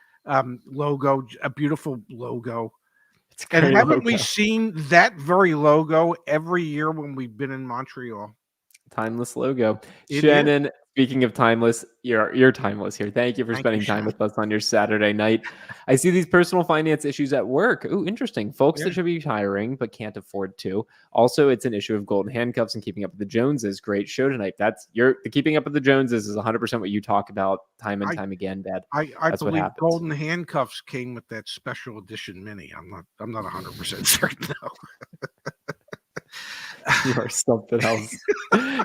logo a beautiful logo? And haven't we seen that very logo every year when we've been in Montreal? Timeless logo. Shannon, speaking of timeless, you're timeless here. Thank you for spending time with us on your Saturday night. I see these personal finance issues at work. Ooh, interesting. Folks that should be hiring but can't afford to. Also, it's an issue of golden handcuffs and keeping up with the Joneses. Great show tonight. The keeping up with the Joneses is 100% what you talk about time and time again, Dad. I believe golden handcuffs came with that special edition Mini. I'm not 100% certain though. You are something else.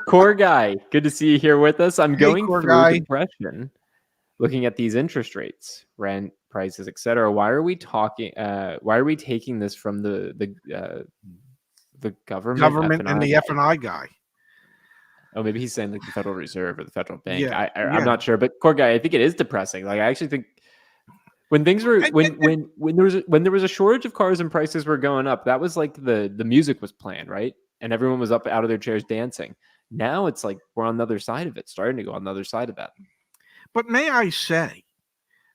Core Guy, good to see you here with us. I'm going through depression, looking at these interest rates, rent, prices, etc. Why are we taking this from the government and the F&I guy? Oh, maybe he's saying like the Federal Reserve or the Federal Bank. I'm not sure, but Core Guy, I think it is depressing. Like, I actually think when things were when there was a shortage of cars and prices were going up, that was like the music was playing, right? And everyone was up out of their chairs dancing. Now it's like we're on the other side of it, starting to go on the other side of that. But may I say,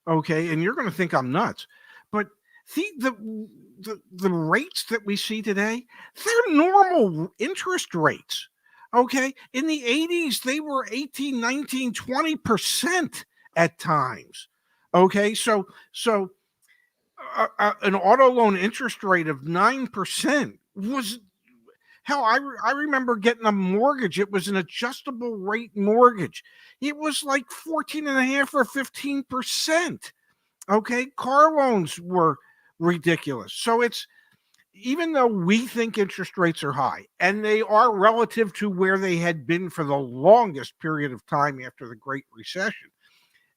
okay, and you're going to think I'm nuts, but the rates that we see today, they're normal interest rates. Okay, in the 80s, they were 18, 19, 20% at times. Okay, so an auto loan interest rate of 9% was. Hell, I remember getting a mortgage. It was an adjustable rate mortgage. It was like 14.5 or 15%. Okay. Car loans were ridiculous. So even though we think interest rates are high, and they are relative to where they had been for the longest period of time after the Great Recession,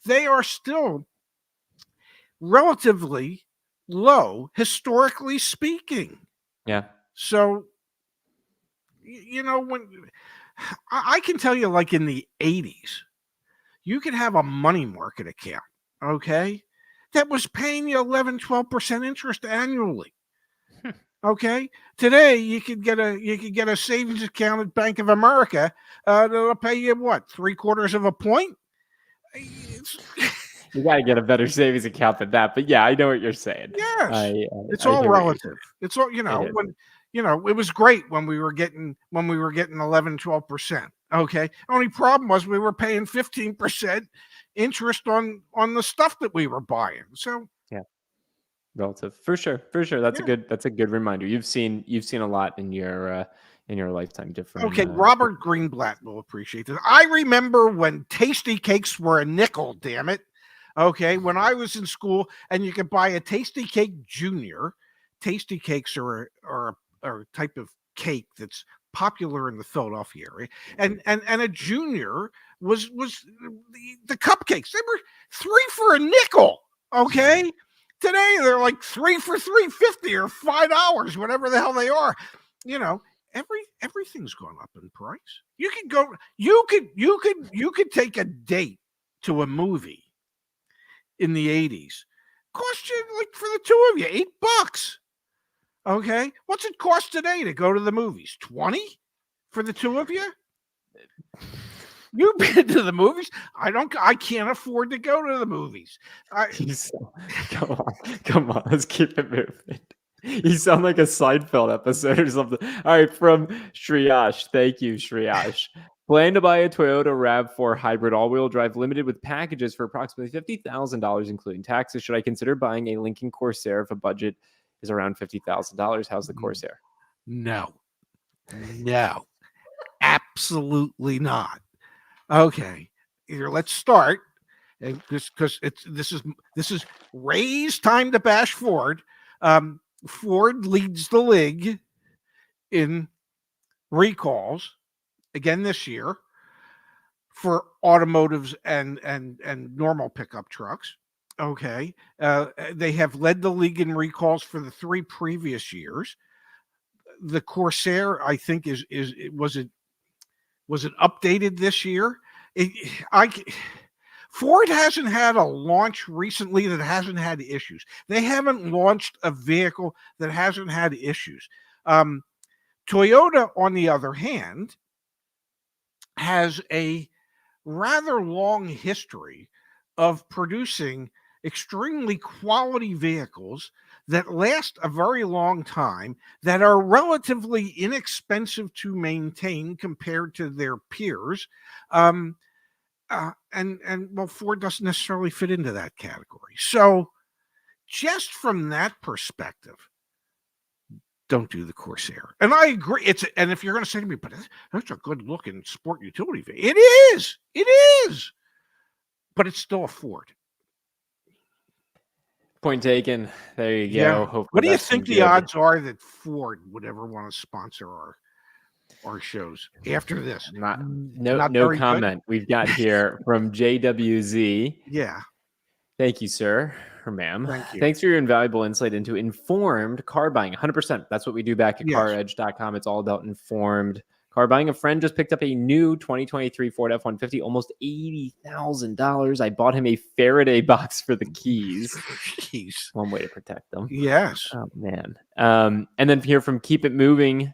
they are still relatively low, historically speaking. Yeah. So, when I can tell you, like in the 80s, you could have a money market account, okay, that was paying you 11, 12% interest annually. Okay, today you could get a savings account at Bank of America that'll pay you what, 0.75 point. You got to get a better savings account than that. But yeah, I know what you're saying. Yes, it's I all hear what you're saying. relative. It's all, It is. it was great when we were getting 11, 12%. Okay. Only problem was we were paying 15% interest on the stuff that we were buying. So Yeah, relative for sure. That's yeah. a good reminder. You've seen a lot in your lifetime. Different. Okay, Robert Greenblatt will appreciate this. I remember when tasty cakes were a nickel, damn it. Okay, when I was in school and you could buy a tasty cake junior. Tasty cakes are a type of cake that's popular in the Philadelphia area. And a junior was the cupcakes. They were 3 for a nickel. Okay? Today they're like 3 for $3.50 or $5, whatever the hell they are. You know, everything's gone up in price. You could take a date to a movie in the 80s. Cost you, like, for the two of you, $8. Okay, what's it cost today to go to the movies? 20 for the two of you? You've been to the movies. I can't afford to go to the movies. Come on, let's keep it moving. You sound like a Seinfeld episode or something. All right, from Shriyash. Thank you, Shriyash. Plan to buy a Toyota RAV4 hybrid all-wheel drive limited with packages for approximately $50,000, including taxes. Should I consider buying a Lincoln Corsair if a budget is around $50,000? How's the Corsair? No, absolutely not. Okay, here, let's start. Because this is Ray's time to bash Ford. Ford leads the league in recalls again this year for automotives and normal pickup trucks. Okay, they have led the league in recalls for the 3 previous years. The Corsair, I think, was it updated this year? Ford hasn't had a launch recently that hasn't had issues. They haven't launched a vehicle that hasn't had issues. Toyota, on the other hand, has a rather long history of producing extremely quality vehicles that last a very long time, that are relatively inexpensive to maintain compared to their peers. Well, Ford doesn't necessarily fit into that category. So just from that perspective, don't do the Corsair. And I agree. And if you're going to say to me, but that's a good looking sport utility vehicle. It is. But it's still a Ford. Point taken. There you go. Yeah. Hopefully what do you think the odds are that Ford would ever want to sponsor our shows after this? No comment. We've got here from JWZ. Yeah. Thank you, sir or ma'am. Thank you. Thanks for your invaluable insight into informed car buying. 100%. That's what we do back at CarEdge.com. It's all about informed car buying. A friend just picked up a new 2023 Ford F-150, almost $80,000. I bought him a Faraday box for the keys. Jeez. One way to protect them. Yes. Oh, man. And then here from Keep It Moving.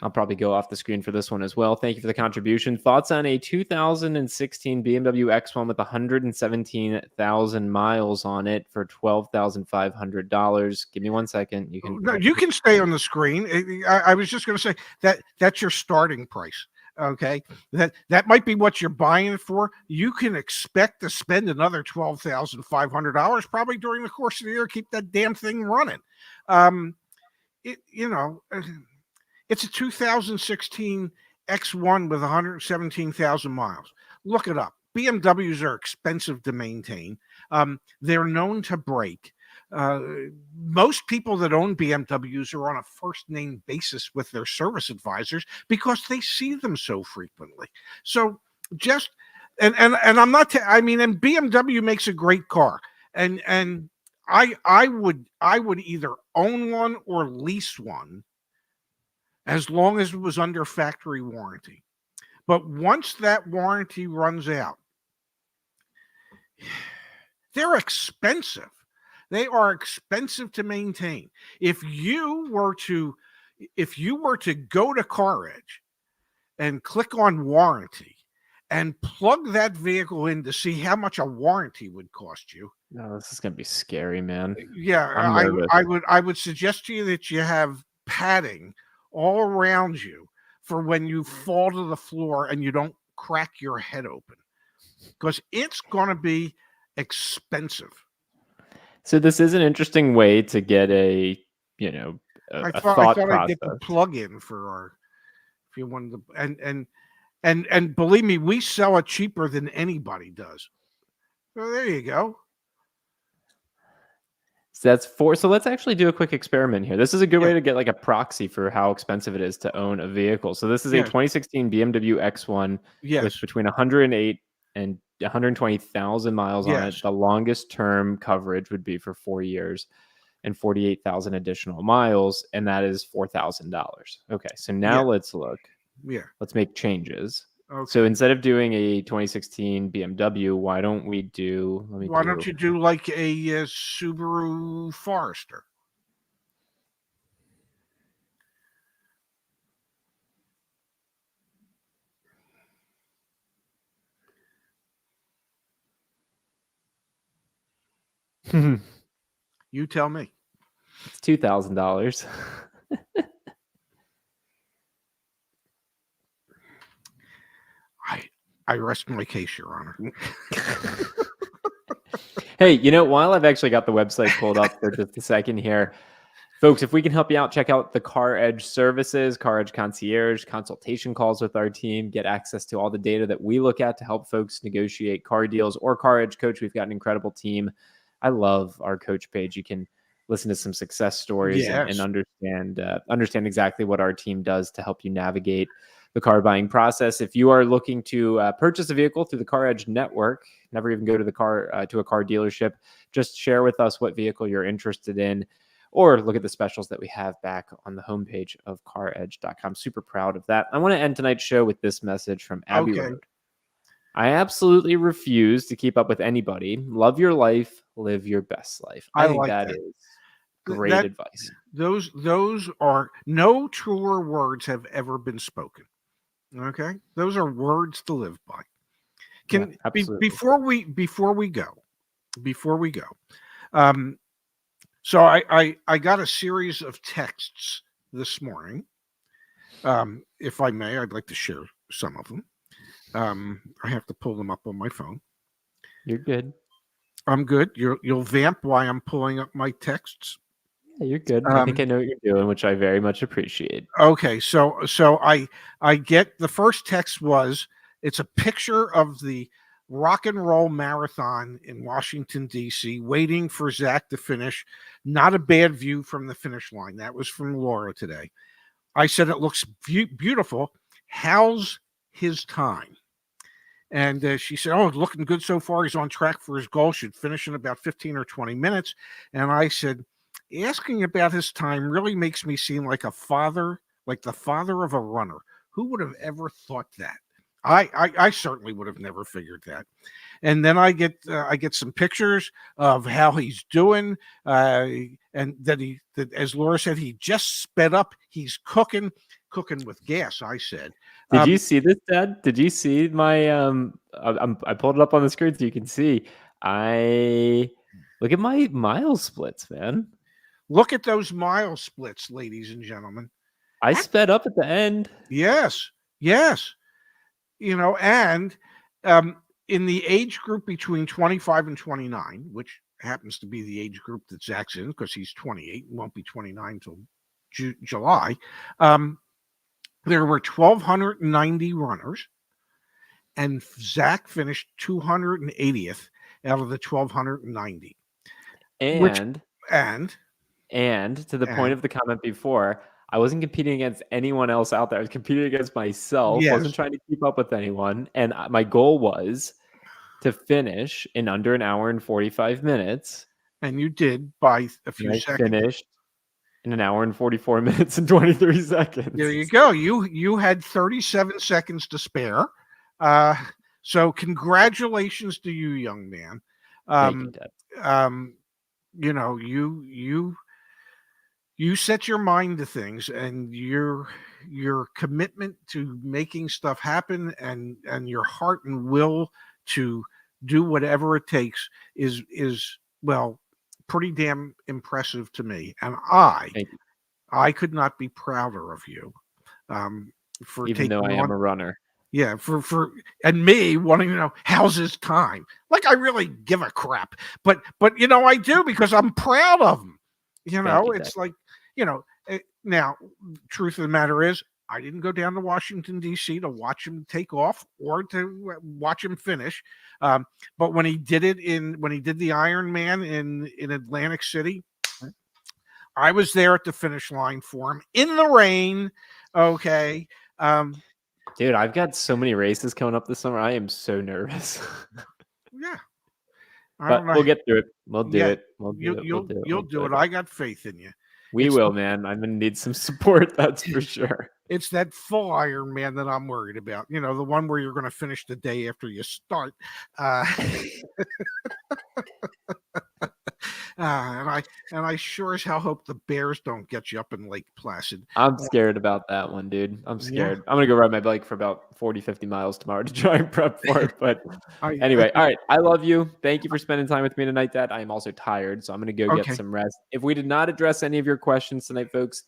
I'll probably go off the screen for this one as well. Thank you for the contribution. Thoughts on a 2016 BMW X1 with 117,000 miles on it for $12,500? Give me 1 second. You can stay on the screen. I was just going to say that's your starting price. Okay, that might be what you're buying it for. You can expect to spend another $12,500 probably during the course of the year. Keep that damn thing running. It's a 2016 X1 with 117,000 miles. Look it up. BMWs are expensive to maintain. They're known to break. Most people that own BMWs are on a first name basis with their service advisors because they see them so frequently. So just and I'm not. And BMW makes a great car, and I would either own one or lease one, as long as it was under factory warranty. But once that warranty runs out, they're expensive. They are expensive to maintain. If you were to go to CarEdge and click on warranty and plug that vehicle in to see how much a warranty would cost you. No, this is gonna be scary, man. Yeah, I'm nervous. I would suggest to you that you have padding all around you for when you fall to the floor and you don't crack your head open, because it's going to be expensive. So this is an interesting way to get a I thought thought I'd get the process. plug in for our, if you wanted to, and believe me, we sell it cheaper than anybody does. So there you go. So that's four. So let's actually do a quick experiment here. This is a good Yeah. way to get like a proxy for how expensive it is to own a vehicle. So this is a Yes. 2016 BMW X1 Yes. with between 108 and 120,000 miles on it. Yes. The longest term coverage would be for 4 years and 48,000 additional miles, and that is $4,000. Okay, so now Yeah. let's look. Yeah. Let's make changes. Okay. So instead of doing a 2016 BMW, why don't we do? Why don't you do like a Subaru Forester? You tell me. It's $2,000. I rest my case, Your Honor. Hey, while I've actually got the website pulled up for just a second here, folks, if we can help you out, check out the CarEdge services, CarEdge Concierge, consultation calls with our team, get access to all the data that we look at to help folks negotiate car deals, or CarEdge Coach. We've got an incredible team. I love our coach page. You can listen to some success stories and understand exactly what our team does to help you navigate the car buying process. If you are looking to purchase a vehicle through the CarEdge network, never even go to a car dealership, just share with us what vehicle you're interested in, or look at the specials that we have back on the homepage of CarEdge.com. Super proud of that. I want to end tonight's show with this message from Abbey Road. I absolutely refuse to keep up with anybody. Love your life, live your best life. I think that is great advice. Those are no truer words have ever been spoken. Okay, those are words to live by. Before we go, so I got a series of texts this morning. If I may, I'd like to share some of them. I have to pull them up on my phone. You're good. I'm good. You'll vamp while I'm pulling up my texts. Yeah, you're good. I think I know what you're doing, which I very much appreciate. Okay, so I get the first text was, it's a picture of the rock and roll marathon in Washington, D.C., waiting for Zach to finish. Not a bad view from the finish line. That was from Laura today. I said, it looks beautiful. How's his time? And she said, oh, looking good so far. He's on track for his goal. Should finish in about 15 or 20 minutes. And I said, asking about his time really makes me seem like a father, like the father of a runner. Who would have ever thought that? I certainly would have never figured that. And then I get some pictures of how he's doing, and that as Laura said, he just sped up. He's cooking with gas. I said. Did you see this, Dad? Did you see my? I pulled it up on the screen so you can see. Look at my mile splits, man. Look at those mile splits, ladies and gentlemen. I sped up at the end. Yes. And in the age group between 25 and 29, which happens to be the age group that Zach's in, because he's 28 and won't be 29 till July, there were 1,290 runners, and Zach finished 280th out of the 1,290. And to the point of the comment before, I wasn't competing against anyone else out there. I was competing against myself. Yes. Wasn't trying to keep up with anyone. And my goal was to finish in under an hour and 45 minutes. And you did by a few seconds. Finished in an hour and 44 minutes and 23 seconds. There you go. You had 37 seconds to spare. So congratulations to you, young man. Thank you, Dad. you set your mind to things, and your commitment to making stuff happen, and your heart and will to do whatever it takes is well, pretty damn impressive to me. And Thank you. I could not be prouder of you, for Even though taking I am on. a runner. Yeah, for and me wanting to know how's his time. Like, I really give a crap, but I do, because I'm proud of him. Thank you, It's like, now, truth of the matter is, I didn't go down to Washington D.C. to watch him take off or to watch him finish. But when he did the Iron Man in Atlantic City, I was there at the finish line for him in the rain. Okay. Dude, I've got so many races coming up this summer. I am so nervous. Yeah. I don't But know. we'll get through it. We'll do Yeah, it. We'll do it. We'll do it. you'll We'll do do it. it. I got faith in you. We It's will, man. I'm gonna need some support. That's for sure. it's that full Iron Man that I'm worried about. The one where you're going to finish the day after you start. And I sure as hell hope the Bears don't get you up in Lake Placid. I'm scared about that one, dude. I'm Yeah. scared. I'm gonna go ride my bike for about 40, 50 miles tomorrow to try and prep for it. But anyway, all right. I love you. Thank you for spending time with me tonight, Dad. I am also tired, so I'm gonna go get some rest. If we did not address any of your questions tonight, folks,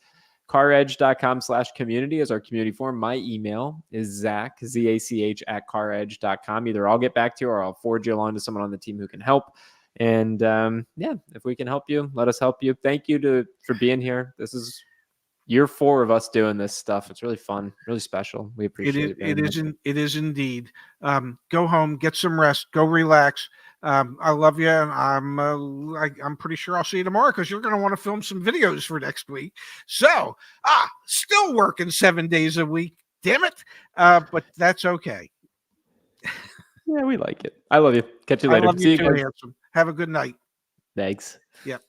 CarEdge.com/community is our community forum. My email is Zach, ZACH at CarEdge.com. Either I'll get back to you or I'll forward you along to someone on the team who can help. And if we can help you, let us help you. Thank you for being here. This is year 4 of us doing this stuff. It's really fun, really special. We appreciate it. It is indeed. Go home, get some rest, go relax. I love you, and I'm pretty sure I'll see you tomorrow, because you're going to want to film some videos for next week. So, still working 7 days a week. Damn it. But that's okay. Yeah, we like it. I love you. Catch you later. I love you too, handsome. Have a good night. Thanks. Yep.